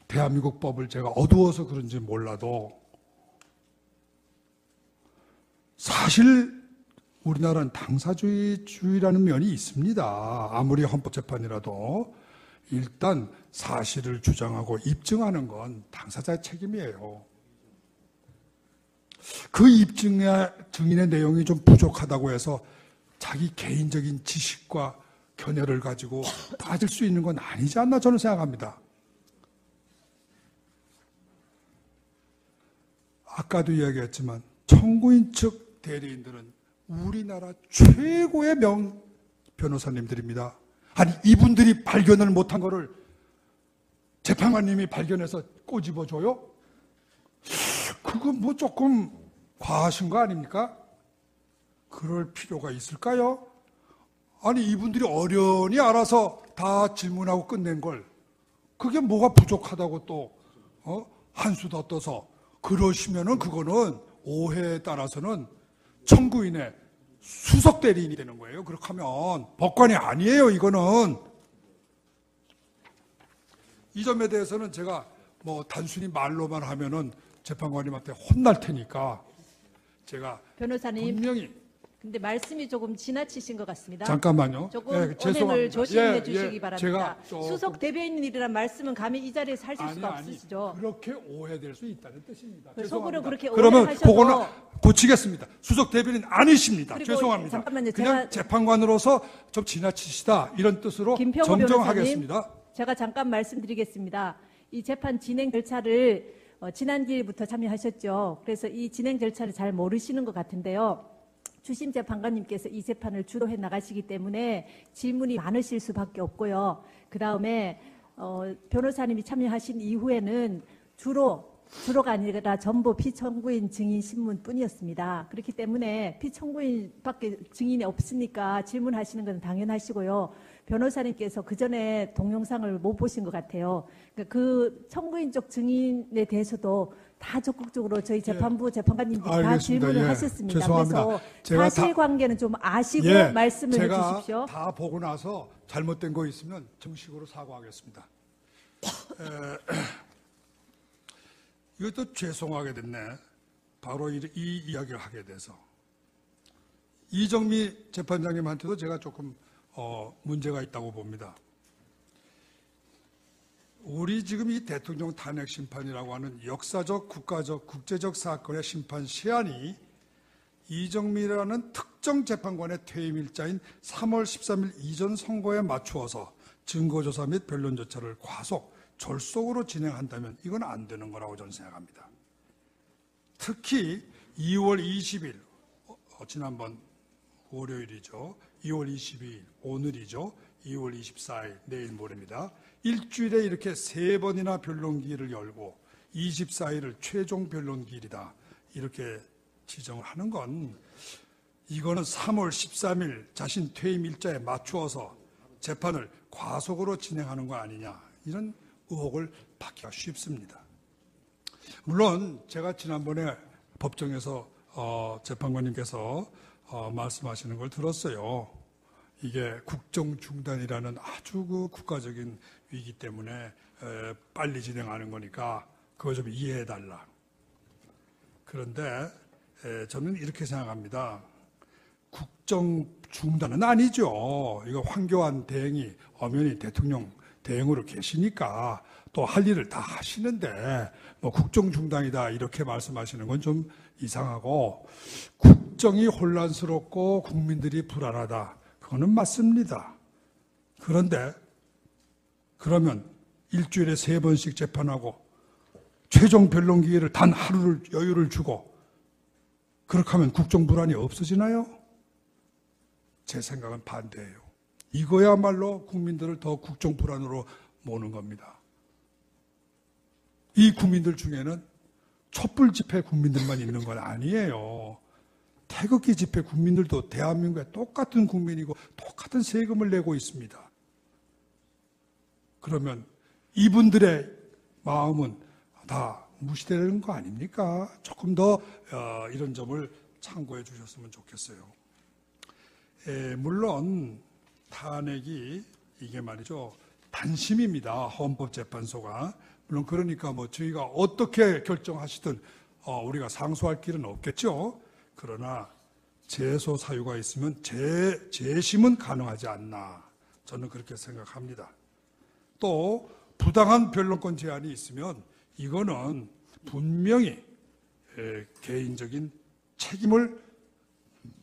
대한민국 법을 제가 어두워서 그런지 몰라도 사실 우리나라는 당사주의라는 면이 있습니다. 아무리 헌법재판이라도 일단 사실을 주장하고 입증하는 건 당사자의 책임이에요. 그 증인의 내용이 좀 부족하다고 해서 자기 개인적인 지식과 견해를 가지고 빠질 수 있는 건 아니지 않나 저는 생각합니다. 아까도 이야기했지만 청구인 측 대리인들은 우리나라 최고의 변호사님들입니다. 아니 이분들이 발견을 못한 거를 재판관님이 발견해서 꼬집어줘요? 그건 뭐 조금 과하신 거 아닙니까? 그럴 필요가 있을까요? 아니 이분들이 어련히 알아서 다 질문하고 끝낸 걸 그게 뭐가 부족하다고 또 한수 더 떠서 그러시면은 그거는 오해에 따라서는 청구인의 수석 대리인이 되는 거예요. 그렇게 하면 법관이 아니에요. 이거는 이 점에 대해서는 제가 뭐 단순히 말로만 하면은 재판관님한테 혼날 테니까 제가 변호사님, 분명히 근데 말씀이 조금 지나치신 것 같습니다. 잠깐만요. 조금 예, 언행을 죄송합니다. 조심해 예, 주시기 예, 바랍니다. 제가 조금- 수석 대변인이라는 말씀은 감히 이 자리에서 하실 수가 없으시죠. 그렇게 오해될 수 있다는 뜻입니다. 속으로 죄송합니다. 그렇게 그러면 오해하셔서 그거는 고치겠습니다. 수석 대변인 아니십니다. 그리고 죄송합니다. 잠깐만요. 그냥 제가 재판관으로서 좀 지나치시다 이런 뜻으로 김평우 정정하겠습니다. 변호사님, 제가 잠깐 말씀드리겠습니다. 이 재판 진행 절차를 지난 기일부터 참여하셨죠. 그래서 이 진행 절차를 잘 모르시는 것 같은데요. 주심 재판관님께서 이 재판을 주도해 나가시기 때문에 질문이 많으실 수밖에 없고요. 그 다음에 변호사님이 참여하신 이후에는 주로가 아니라 전부 피청구인 증인 신문뿐이었습니다. 그렇기 때문에 피청구인밖에 증인이 없으니까 질문하시는 건 당연하시고요. 변호사님께서 그 전에 동영상을 못 보신 것 같아요. 그 청구인 쪽 증인에 대해서도 다 적극적으로 저희 재판부 재판관님들이 다 알겠습니다. 질문을 예, 하셨습니다. 죄송합니다. 그래서 제가 사실관계는 좀 아시고 예, 말씀을 제가 해주십시오. 다 보고 나서 잘못된 거 있으면 정식으로 사과하겠습니다. 이것도 죄송하게 됐네. 바로 이 이야기를 하게 돼서. 이정미 재판장님한테도 제가 조금 문제가 있다고 봅니다. 우리 지금 이 대통령 탄핵 심판이라고 하는 역사적, 국가적, 국제적 사건의 심판 시한이 이정미라는 특정 재판관의 퇴임 일자인 3월 13일 이전 선고에 맞추어서 증거조사 및 변론 절차를 과속, 졸속으로 진행한다면 이건 안 되는 거라고 저는 생각합니다. 특히 2월 20일, 지난번 월요일이죠. 2월 22일, 오늘이죠. 2월 24일, 내일 모레입니다. 일주일에 이렇게 3번이나 변론기일을 열고 24일을 최종 변론기일이다. 이렇게 지정을 하는 건 이거는 3월 13일 자신 퇴임 일자에 맞추어서 재판을 과속으로 진행하는 거 아니냐. 이런 의혹을 받기가 쉽습니다. 물론 제가 지난번에 법정에서 재판관님께서 말씀하시는 걸 들었어요. 이게 국정중단이라는 아주 그 국가적인 위기 때문에 빨리 진행하는 거니까 그거 좀 이해해달라. 그런데 저는 이렇게 생각합니다. 국정중단은 아니죠. 이거 황교안 대행이 엄연히 대통령 대행으로 계시니까 또 할 일을 다 하시는데 뭐 국정중단이다 이렇게 말씀하시는 건 좀 이상하고 국정이 혼란스럽고 국민들이 불안하다. 그거는 맞습니다. 그런데 그러면 일주일에 3번씩 재판하고 최종 변론 기회를 단 하루를 여유를 주고 그렇게 하면 국정 불안이 없어지나요? 제 생각은 반대예요. 이거야말로 국민들을 더 국정 불안으로 모는 겁니다. 이 국민들 중에는 촛불 집회 국민들만 있는 건 아니에요. 태극기 집회 국민들도 대한민국의 똑같은 국민이고 똑같은 세금을 내고 있습니다. 그러면 이분들의 마음은 다 무시되는 거 아닙니까? 조금 더 이런 점을 참고해 주셨으면 좋겠어요. 물론 탄핵이 이게 말이죠, 단심입니다. 헌법재판소가. 물론 그러니까 뭐 저희가 어떻게 결정하시든 우리가 상소할 길은 없겠죠. 그러나 재소 사유가 있으면 재심은 가능하지 않나, 저는 그렇게 생각합니다. 또 부당한 변론권 제한이 있으면 이거는 분명히 개인적인 책임을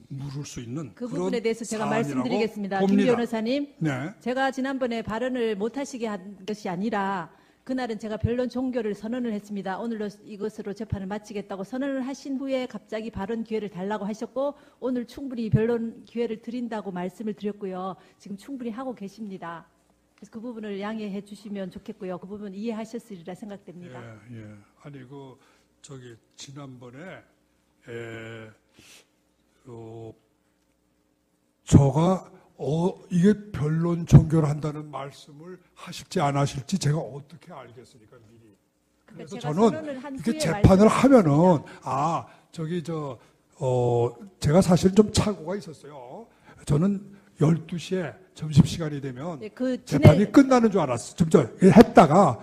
물을 수 있는 그 그런 부분에 대해서 제가 사안이라고 말씀드리겠습니다. 봅니다. 김 변호사님, 네. 제가 지난번에 발언을 못하시게 한 것이 아니라 그날은 제가 변론 종결을 선언을 했습니다. 오늘로 이것으로 재판을 마치겠다고 선언을 하신 후에 갑자기 발언 기회를 달라고 하셨고, 오늘 충분히 변론 기회를 드린다고 말씀을 드렸고요. 지금 충분히 하고 계십니다. 그래서 그 부분을 양해해 주시면 좋겠고요. 그 부분 이해하셨으리라 생각됩니다. 예. 아니 저기 지난번에 저가 이게 변론 종결한다는 말씀을 하실지 안 하실지 제가 어떻게 알겠습니까, 미리. 그래서 저는 이렇게 재판을 하면은 제가 사실 좀 착오가 있었어요. 저는 12시에 점심시간이 되면 네, 그 재판이 끝나는 줄 알았어요. 했다가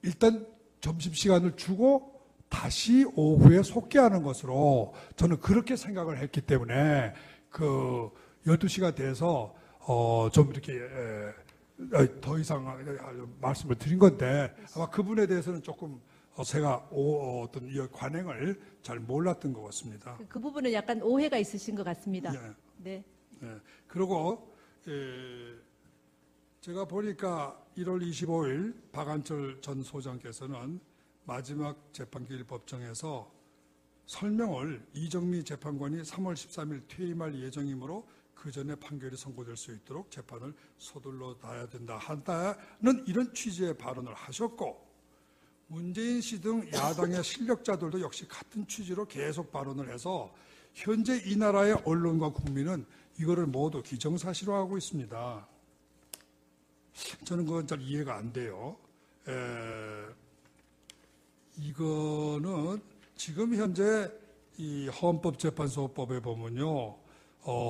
일단 점심시간을 주고 다시 오후에 속개하는 것으로 저는 그렇게 생각을 했기 때문에 12시가 돼서 좀 이렇게 더 이상 말씀을 드린 건데, 아마 그분에 대해서는 조금 제가 어떤 이 관행을 잘 몰랐던 것 같습니다. 그 부분은 약간 오해가 있으신 것 같습니다. 예. 네. 그리고 제가 보니까 1월 25일 박한철 전 소장께서는 마지막 재판기일 법정에서 설명을 이정미 재판관이 3월 13일 퇴임할 예정이므로 그 전에 판결이 선고될 수 있도록 재판을 서둘러 놔야 된다 한다는 이런 취지의 발언을 하셨고, 문재인 씨 등 야당의 실력자들도 역시 같은 취지로 계속 발언을 해서 현재 이 나라의 언론과 국민은 이거를 모두 기정사실화하고 있습니다. 저는 그건 잘 이해가 안 돼요. 이거는 지금 현재 이 헌법재판소법에 보면요,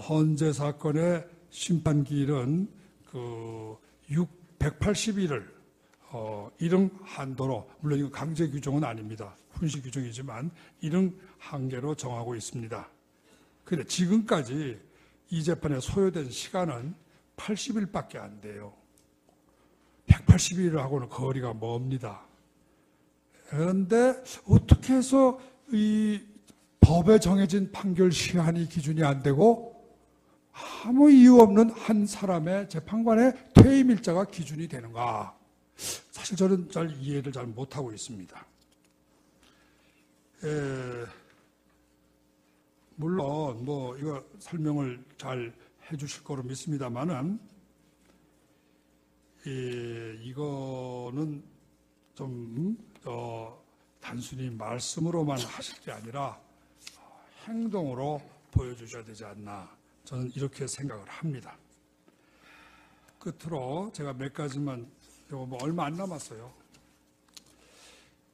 헌재 사건의 심판기일은 180일을 이릉 한도로, 물론 이거 강제 규정은 아닙니다. 훈시 규정이지만 이릉 한계로 정하고 있습니다. 그런데 지금까지 이 재판에 소요된 시간은 80일밖에 안 돼요. 180일하고는 거리가 멉니다. 그런데 어떻게 해서 이 법에 정해진 판결 시한이 기준이 안 되고 아무 이유 없는 한 사람의 재판관의 퇴임 일자가 기준이 되는가? 사실 저는 잘 이해를 잘 못하고 있습니다. 물론 이거 설명을 잘 해주실 거로 믿습니다만은 이거는 좀 단순히 말씀으로만 하실 게 아니라 행동으로 보여주셔야 되지 않나, 저는 이렇게 생각을 합니다. 끝으로 제가 몇 가지만, 얼마 안 남았어요.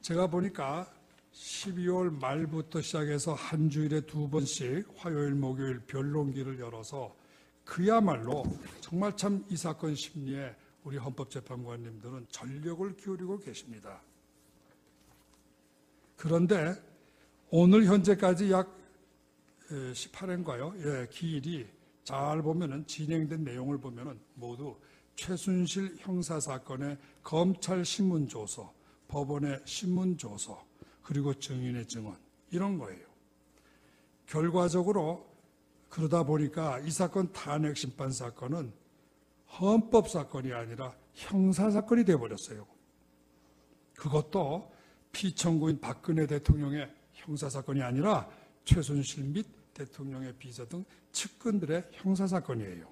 제가 보니까 12월 말부터 시작해서 한 주일에 2번씩 화요일, 목요일 변론기를 열어서 그야말로 정말 참 이 사건 심리에 우리 헌법재판관님들은 전력을 기울이고 계십니다. 그런데 오늘 현재까지 약 18회인가요? 기일이 잘 보면은, 진행된 내용을 보면은 모두 최순실 형사사건의 검찰 신문조서, 법원의 신문조서, 그리고 증인의 증언, 이런 거예요. 결과적으로 그러다 보니까 이 사건 탄핵 심판 사건은 헌법 사건이 아니라 형사 사건이 되어버렸어요. 그것도 피청구인 박근혜 대통령의 형사 사건이 아니라 최순실 및 대통령의 비서 등 측근들의 형사 사건이에요.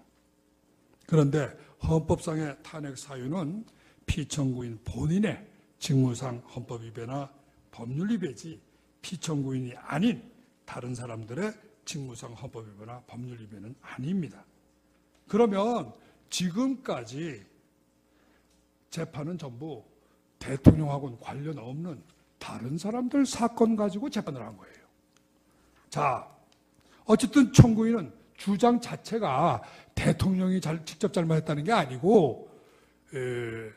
그런데 헌법상의 탄핵 사유는 피청구인 본인의 직무상 헌법 위배나 법률 위배지 피청구인이 아닌 다른 사람들의 직무상 헌법 위배나 법률 위배는 아닙니다. 그러면 지금까지 재판은 전부 대통령하고는 관련 없는 다른 사람들 사건 가지고 재판을 한 거예요. 자, 어쨌든 청구인은 주장 자체가 대통령이 직접 잘못했다는 게 아니고 그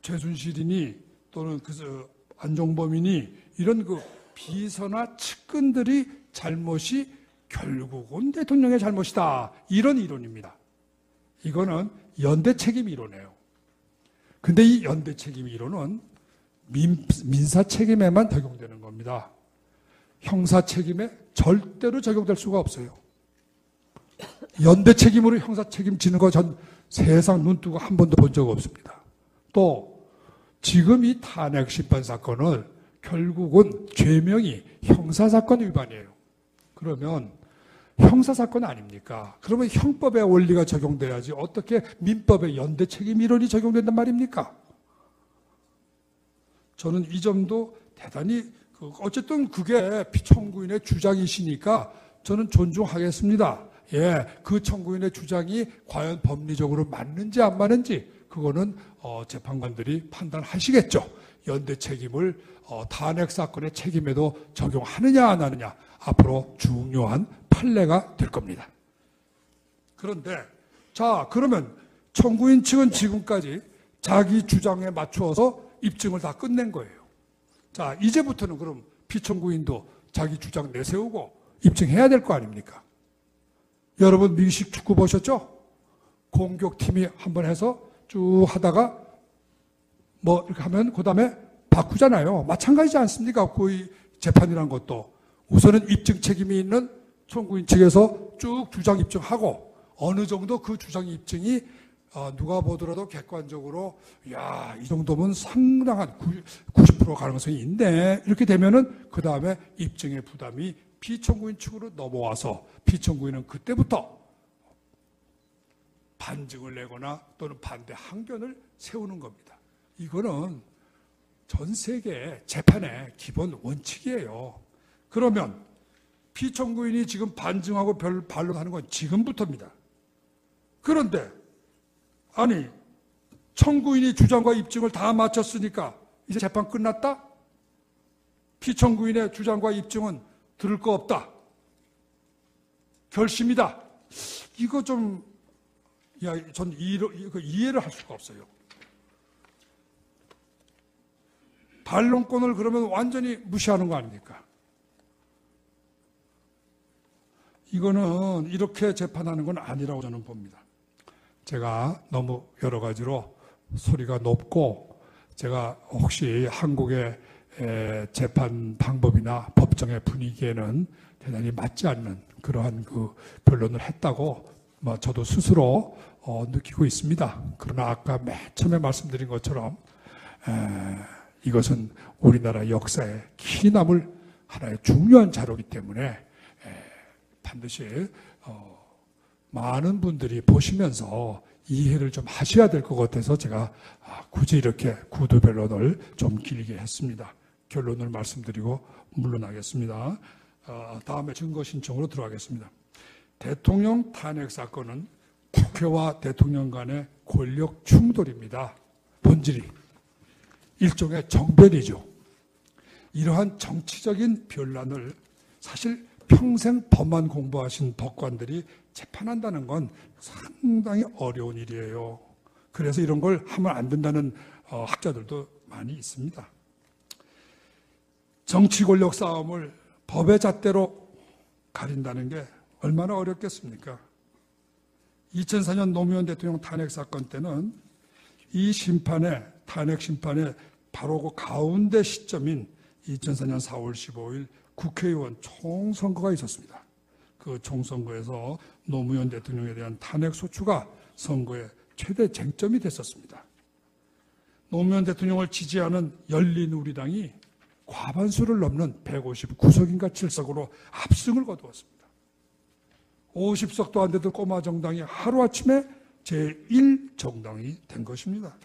최순실이니 또는 그 안종범이니 이런 그 비서나 측근들이 잘못이 결국은 대통령의 잘못이다. 이런 이론입니다. 이거는 연대 책임 이론이에요. 근데 이 연대 책임 이론은 민사 책임에만 적용되는 겁니다. 형사 책임에 절대로 적용될 수가 없어요. 연대 책임으로 형사 책임 지는 거 전 세상 눈 뜨고 한 번도 본 적 없습니다. 또 지금 이 탄핵 심판 사건을 결국은 죄명이 형사사건 위반이에요. 그러면 형사사건 아닙니까? 그러면 형법의 원리가 적용돼야지 어떻게 민법의 연대 책임 이론이 적용된단 말입니까? 저는 이 점도 대단히 어쨌든 그게 피청구인의 주장이시니까 저는 존중하겠습니다. 예, 그 청구인의 주장이 과연 법리적으로 맞는지 안 맞는지 그거는 재판관들이 판단하시겠죠. 연대 책임을 탄핵 사건의 책임에도 적용하느냐 안 하느냐 앞으로 중요한 판례가 될 겁니다. 그런데 자, 그러면 청구인 측은 지금까지 자기 주장에 맞추어서 입증을 다 끝낸 거예요. 자, 이제부터는 그럼 피청구인도 자기 주장 내세우고 입증해야 될 거 아닙니까? 여러분 미식 축구 보셨죠? 공격팀이 한번 해서 쭉 하다가 뭐 이렇게 하면 그 다음에 바꾸잖아요. 마찬가지지 않습니까? 그 재판이란 것도 우선은 입증 책임이 있는 청구인 측에서 쭉 주장 입증하고 어느 정도 그 주장 입증이 누가 보더라도 객관적으로 야, 이 정도면 상당한 90% 가능성이 있네. 이렇게 되면은 그 다음에 입증의 부담이 피청구인 측으로 넘어와서 피청구인은 그때부터 반증을 내거나 또는 반대 항변을 세우는 겁니다. 이거는 전 세계 재판의 기본 원칙이에요. 그러면 피청구인이 지금 반증하고 반론하는 건 지금부터입니다. 그런데 아니 청구인이 주장과 입증을 다 마쳤으니까 이제 재판 끝났다? 피청구인의 주장과 입증은 들을 거 없다. 결심이다. 이거 좀 전 이해를 할 수가 없어요. 반론권을 그러면 완전히 무시하는 거 아닙니까? 이거는 이렇게 재판하는 건 아니라고 저는 봅니다. 제가 너무 여러 가지로 소리가 높고 제가 혹시 한국의 재판 방법이나 법정의 분위기에는 대단히 맞지 않는 그러한 그 변론을 했다고 저도 스스로 느끼고 있습니다. 그러나 아까 맨 처음에 말씀드린 것처럼 이것은 우리나라 역사에 기 남을 하나의 중요한 자료이기 때문에 반드시 많은 분들이 보시면서 이해를 좀 하셔야 될 것 같아서 제가 굳이 이렇게 구두 변론을 좀 길게 했습니다. 결론을 말씀드리고 물러나겠습니다. 다음에 증거 신청으로 들어가겠습니다. 대통령 탄핵 사건은 국회와 대통령 간의 권력 충돌입니다. 본질이 일종의 정변이죠. 이러한 정치적인 변란을 사실 평생 법만 공부하신 법관들이 재판한다는 건 상당히 어려운 일이에요. 그래서 이런 걸 하면 안 된다는 학자들도 많이 있습니다. 정치 권력 싸움을 법의 잣대로 가린다는 게 얼마나 어렵겠습니까? 2004년 노무현 대통령 탄핵 사건 때는 이 탄핵 심판의 바로 그 가운데 시점인 2004년 4월 15일 국회의원 총선거가 있었습니다. 그 총선거에서 노무현 대통령에 대한 탄핵 소추가 선거의 최대 쟁점이 됐었습니다. 노무현 대통령을 지지하는 열린우리당이 과반수를 넘는 159석인가 7석으로 압승을 거두었습니다. 50석도 안 되던 꼬마 정당이 하루아침에 제1정당이 된 것입니다.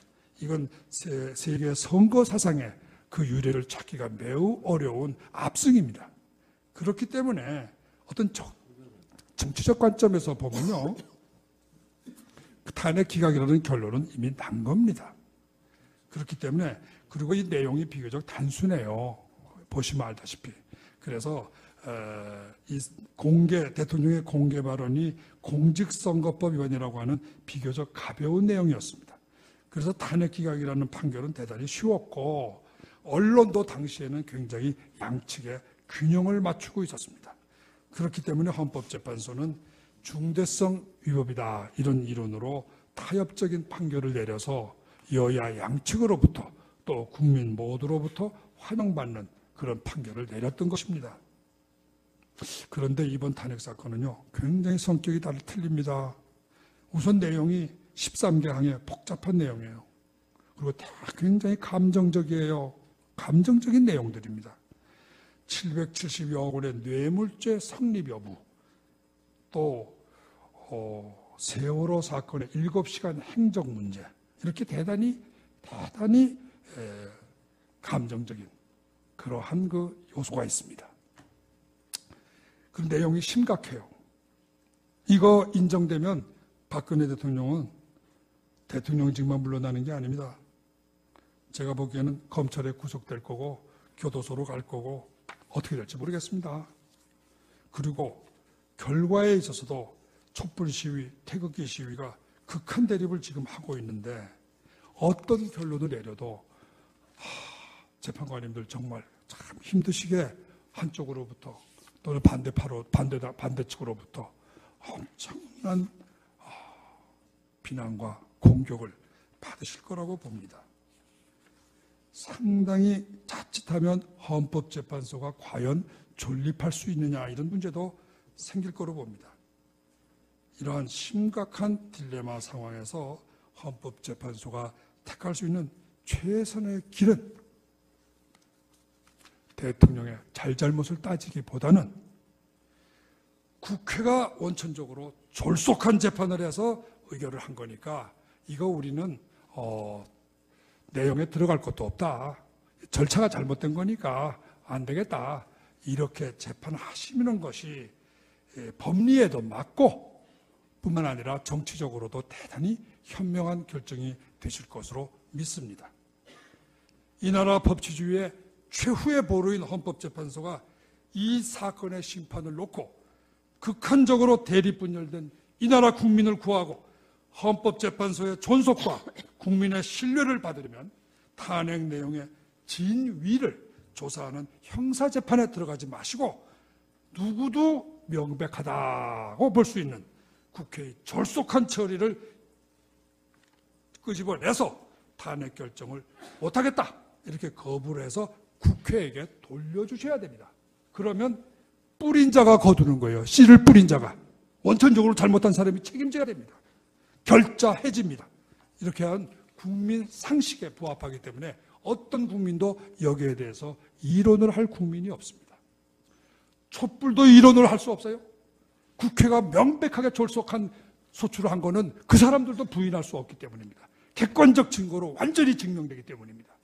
이건 세계 선거 사상의 그 유래를 찾기가 매우 어려운 압승입니다. 그렇기 때문에 어떤 정치적 관점에서 보면요, 탄핵 기각이라는 결론은 이미 난 겁니다. 그렇기 때문에, 그리고 이 내용이 비교적 단순해요. 보시면 알다시피. 그래서 이 대통령의 공개 발언이 공직선거법 위반이라고 하는 비교적 가벼운 내용이었습니다. 그래서 탄핵 기각이라는 판결은 대단히 쉬웠고, 언론도 당시에는 굉장히 양측의 균형을 맞추고 있었습니다. 그렇기 때문에 헌법재판소는 중대성 위법이다, 이런 이론으로 타협적인 판결을 내려서 여야 양측으로부터 또 국민 모두로부터 환영받는 그런 판결을 내렸던 것입니다. 그런데 이번 탄핵 사건은요, 굉장히 성격이 틀립니다. 우선 내용이 13개 항의 복잡한 내용이에요. 그리고 다 굉장히 감정적이에요. 감정적인 내용들입니다. 770여 원의 뇌물죄 성립 여부, 또 세월호 사건의 7시간 행정 문제, 이렇게 대단히 감정적인 그러한 그 요소가 있습니다. 그 내용이 심각해요. 이거 인정되면 박근혜 대통령은 대통령직만 물러나는 게 아닙니다. 제가 보기에는 검찰에 구속될 거고 교도소로 갈 거고 어떻게 될지 모르겠습니다. 그리고 결과에 있어서도 촛불 시위, 태극기 시위가 극한 대립을 지금 하고 있는데, 어떤 결론을 내려도 재판관님들 정말 참 힘드시게 한쪽으로부터 또는 반대측으로부터 엄청난 비난과 공격을 받으실 거라고 봅니다. 상당히 자칫하면 헌법재판소가 과연 존립할 수 있느냐, 이런 문제도 생길 거로 봅니다. 이러한 심각한 딜레마 상황에서 헌법재판소가 택할 수 있는 최선의 길은 대통령의 잘잘못을 따지기보다는 국회가 원천적으로 졸속한 재판을 해서 의결을 한 거니까 이거 우리는 내용에 들어갈 것도 없다, 절차가 잘못된 거니까 안 되겠다, 이렇게 재판하시는 것이 법리에도 맞고 뿐만 아니라 정치적으로도 대단히 현명한 결정이 되실 것으로 믿습니다. 이 나라 법치주의의 최후의 보루인 헌법재판소가 이 사건의 심판을 놓고 극한적으로 대립분열된 이 나라 국민을 구하고 헌법재판소의 존속과 국민의 신뢰를 받으려면 탄핵 내용의 진위를 조사하는 형사재판에 들어가지 마시고 누구도 명백하다고 볼 수 있는 국회의 졸속한 처리를 끄집어내서 탄핵 결정을 못하겠다, 이렇게 거부를 해서 국회에게 돌려주셔야 됩니다. 그러면 뿌린 자가 거두는 거예요. 씨를 뿌린 자가. 원천적으로 잘못한 사람이 책임져야 됩니다. 결자 해지입니다. 이렇게 한 국민 상식에 부합하기 때문에 어떤 국민도 여기에 대해서 이론을 할 국민이 없습니다. 촛불도 이론을 할 수 없어요. 국회가 명백하게 졸속한 소출을 한 거는 그 사람들도 부인할 수 없기 때문입니다. 객관적 증거로 완전히 증명되기 때문입니다.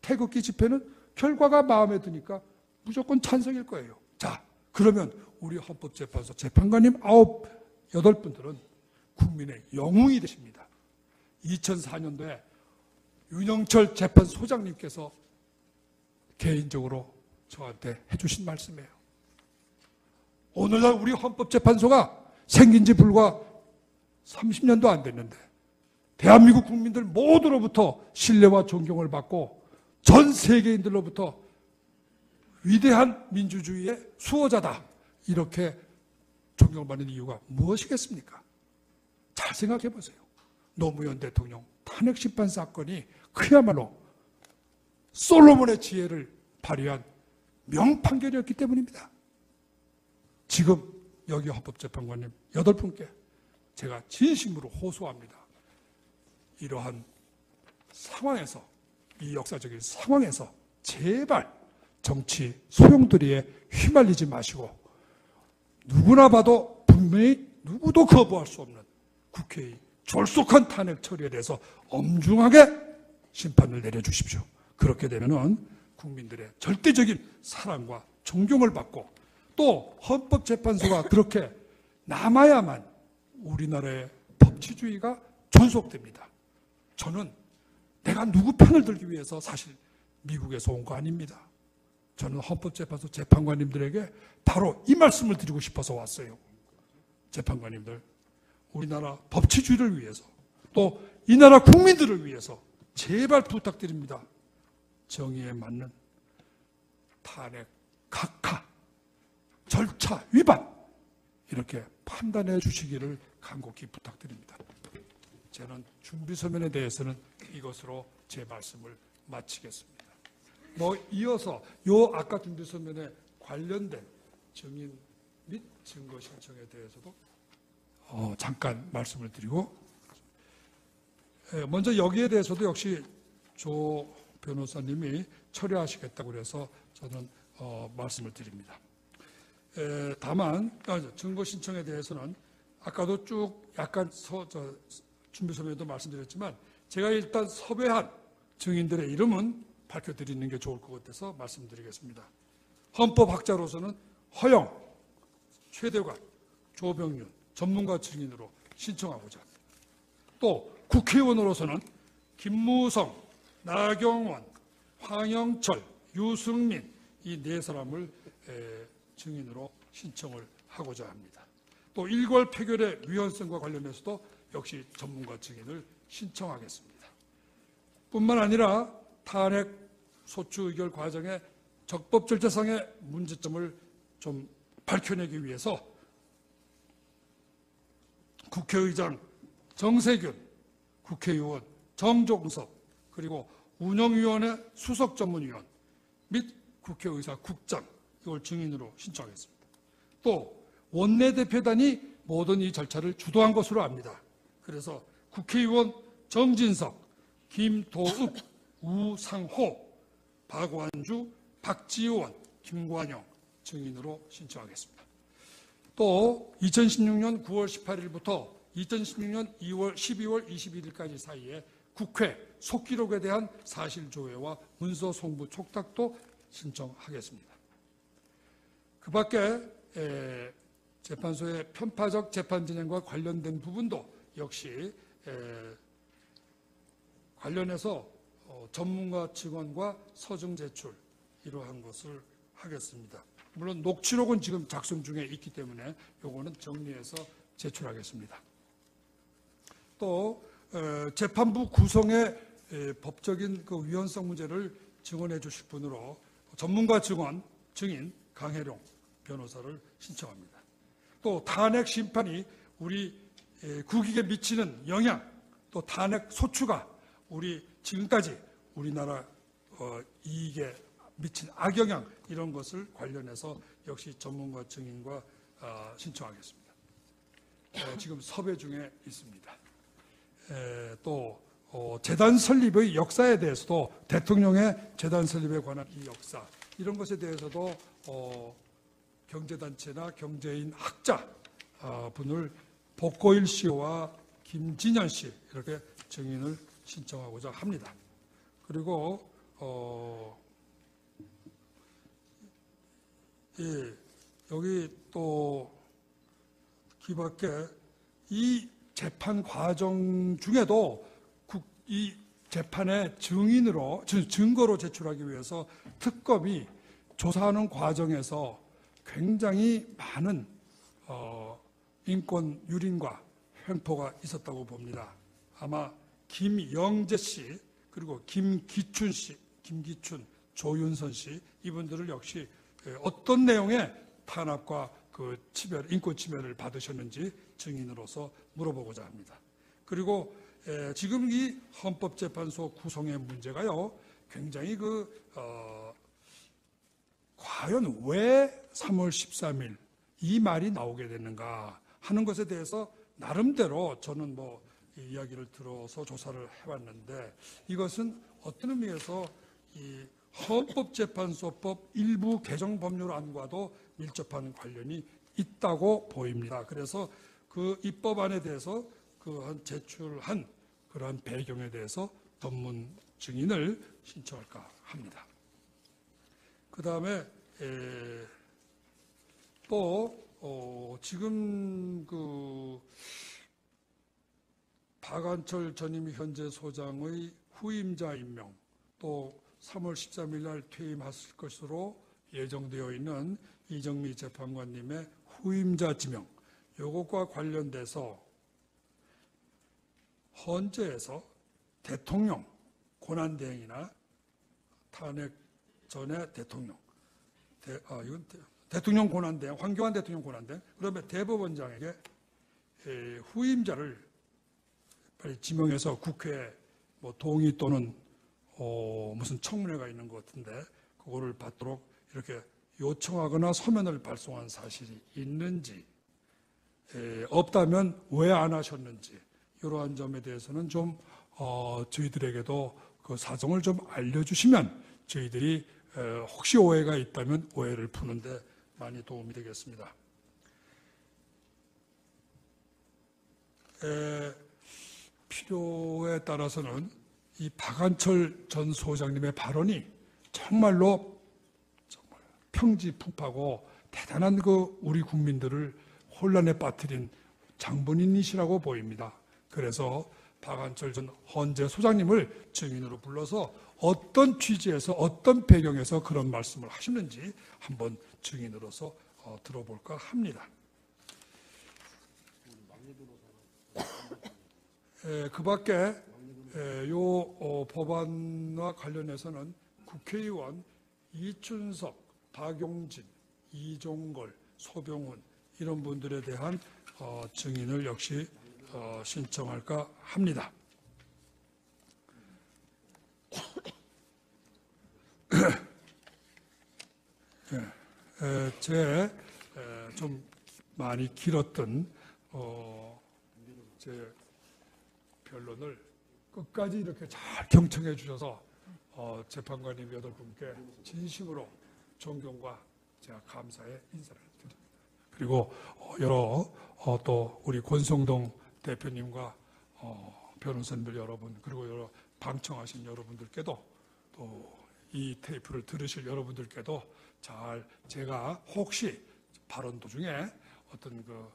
태극기 집회는 결과가 마음에 드니까 무조건 찬성일 거예요. 자, 그러면 우리 헌법재판소 재판관님 8분들은 국민의 영웅이 되십니다. 2004년도에 윤영철 재판소장님께서 개인적으로 저한테 해주신 말씀이에요. 오늘날 우리 헌법재판소가 생긴 지 불과 30년도 안 됐는데 대한민국 국민들 모두로부터 신뢰와 존경을 받고 전 세계인들로부터 위대한 민주주의의 수호자다, 이렇게 존경받는 이유가 무엇이겠습니까? 잘 생각해 보세요. 노무현 대통령 탄핵심판 사건이 그야말로 솔로몬의 지혜를 발휘한 명판결이었기 때문입니다. 지금 여기 헌법재판관님 8분께 제가 진심으로 호소합니다. 이러한 상황에서, 이 역사적인 상황에서 제발 정치 소용돌이에 휘말리지 마시고 누구나 봐도 분명히 누구도 거부할 수 없는 국회의 졸속한 탄핵 처리에 대해서 엄중하게 심판을 내려주십시오. 그렇게 되면은 국민들의 절대적인 사랑과 존경을 받고 또 헌법재판소가 그렇게 남아야만 우리나라의 법치주의가 존속됩니다. 저는 내가 누구 편을 들기 위해서 사실 미국에서 온 거 아닙니다. 저는 헌법재판소 재판관님들에게 바로 이 말씀을 드리고 싶어서 왔어요. 재판관님들, 우리나라 법치주의를 위해서 또 이 나라 국민들을 위해서 제발 부탁드립니다. 정의에 맞는 탄핵, 각하, 절차 위반 이렇게 판단해 주시기를 간곡히 부탁드립니다. 저는 준비서면에 대해서는 이것으로 제 말씀을 마치겠습니다. 이어서 아까 준비서면에 관련된 증인 및 증거 신청에 대해서도 잠깐 말씀을 드리고, 먼저 여기에 대해서도 역시 조 변호사님이 처리하시겠다고 그래서 저는 말씀을 드립니다. 다만 증거 신청에 대해서는 아까도 쭉 약간 준비서면에도 말씀드렸지만 제가 일단 섭외한 증인들의 이름은 밝혀드리는 게 좋을 것 같아서 말씀드리겠습니다. 헌법학자로서는 허영, 최대관, 조병윤 전문가 증인으로 신청하고자 합니다. 또 국회의원으로서는 김무성, 나경원, 황영철, 유승민 이 네 사람을 증인으로 신청을 하고자 합니다. 또 일괄 표결의 위헌성과 관련해서도 역시 전문가 증인을 신청하겠습니다. 뿐만 아니라 탄핵 소추 의결 과정의 적법 절차상의 문제점을 좀 밝혀내기 위해서 국회의장 정세균, 국회의원 정종섭, 그리고 운영위원회 수석전문위원 및 국회의사 국장 이걸 증인으로 신청하겠습니다. 또 원내대표단이 모든 이 절차를 주도한 것으로 압니다. 그래서 국회의원 정진석, 김도읍, 우상호, 박완주, 박지원, 김관영 증인으로 신청하겠습니다. 또 2016년 9월 18일부터 2016년 12월 21일까지 사이에 국회 속기록에 대한 사실 조회와 문서 송부 촉탁도 신청하겠습니다. 그 밖에 재판소의 편파적 재판 진행과 관련된 부분도 역시 관련해서 전문가 증언과 서증 제출 이러한 것을 하겠습니다. 물론 녹취록은 지금 작성 중에 있기 때문에 요거는 정리해서 제출하겠습니다. 또 재판부 구성의 법적인 그 위헌성 문제를 증언해 주실 분으로 전문가 증인 강혜룡 변호사를 신청합니다. 또 탄핵 심판이 우리 국익에 미치는 영향, 또 탄핵 소추가 우리 지금까지 우리나라 이익에 미친 악영향 이런 것을 관련해서 역시 전문가 증인과 신청하겠습니다. 지금 섭외 중에 있습니다. 또 재단 설립의 역사에 대해서도 대통령의 재단 설립에 관한 이 역사 이런 것에 대해서도 경제단체나 경제인 학자 분을 복고일 씨와 김진현 씨 이렇게 증인을 신청하고자 합니다. 그리고 여기 또 기밖에 이 재판 과정 중에도 이 재판의 증거로 제출하기 위해서 특검이 조사하는 과정에서 굉장히 많은 인권 유린과 횡포가 있었다고 봅니다. 아마 김영재 씨 그리고 김기춘 씨, 조윤선 씨 이분들을 역시 어떤 내용의 탄압과 그 인권 침해를 받으셨는지 증인으로서 물어보고자 합니다. 그리고 지금 이 헌법재판소 구성의 문제가요, 굉장히 과연 왜 3월 13일 이 말이 나오게 됐는가 하는 것에 대해서 나름대로 저는 이야기를 들어서 조사를 해왔는데 이것은 어떤 의미에서 이 헌법재판소법 일부 개정 법률안과도 밀접한 관련이 있다고 보입니다. 그래서 그 입법안에 대해서 그한 제출한 그러한 배경에 대해서 전문 증인을 신청할까 합니다. 그 다음에 또 지금 그 박안철 전임 현재 소장의 후임자 임명, 또 3월 13일 날 퇴임하실 것으로 예정되어 있는 이정미 재판관님의 후임자 지명, 요것과 관련돼서 헌재에서 대통령 권한대행이나 탄핵 전에 대통령, 이건 대통령 권한대행, 황교안 대통령 권한대행, 그다음에 대법원장에게 후임자를 빨리 지명해서 국회에 뭐 동의 또는 무슨 청문회가 있는 것 같은데 그거를 받도록 이렇게 요청하거나 서면을 발송한 사실이 있는지, 없다면 왜 안 하셨는지, 이러한 점에 대해서는 좀 저희들에게도 그 사정을 좀 알려주시면 저희들이 혹시 오해가 있다면 오해를 푸는데 많이 도움이 되겠습니다. 필요에 따라서는 이 박안철 전 소장님의 발언이 정말로 정말 평지풍파고 대단한 그 우리 국민들을 혼란에 빠뜨린 장본인이시라고 보입니다. 그래서 박안철 전 헌재 소장님을 증인으로 불러서 어떤 취지에서 어떤 배경에서 그런 말씀을 하시는지 한번 증인으로서 들어볼까 합니다. 그 밖에 요 법안과 관련해서는 국회의원 이춘석, 박용진, 이종걸, 소병훈 이런 분들에 대한 증인을 역시 신청할까 합니다. 제 좀 많이 길었던 제 변론을 끝까지 이렇게 잘 경청해 주셔서 재판관님 8분께 진심으로 존경과 제가 감사의 인사를 드립니다. 그리고 여러 또 우리 권성동 대표님과 변호사님들 여러분, 그리고 여러 방청하신 여러분들께도 또 이 테이프를 들으실 여러분들께도 잘 제가 혹시 발언 도중에 어떤 그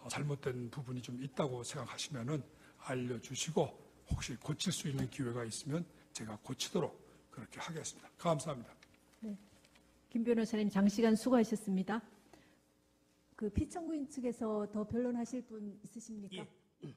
잘못된 부분이 좀 있다고 생각하시면은 알려주시고 혹시 고칠 수 있는 기회가 있으면 제가 고치도록 그렇게 하겠습니다. 감사합니다. 네. 김 변호사님 장시간 수고하셨습니다. 그 피청구인 측에서 더 변론하실 분 있으십니까? 예.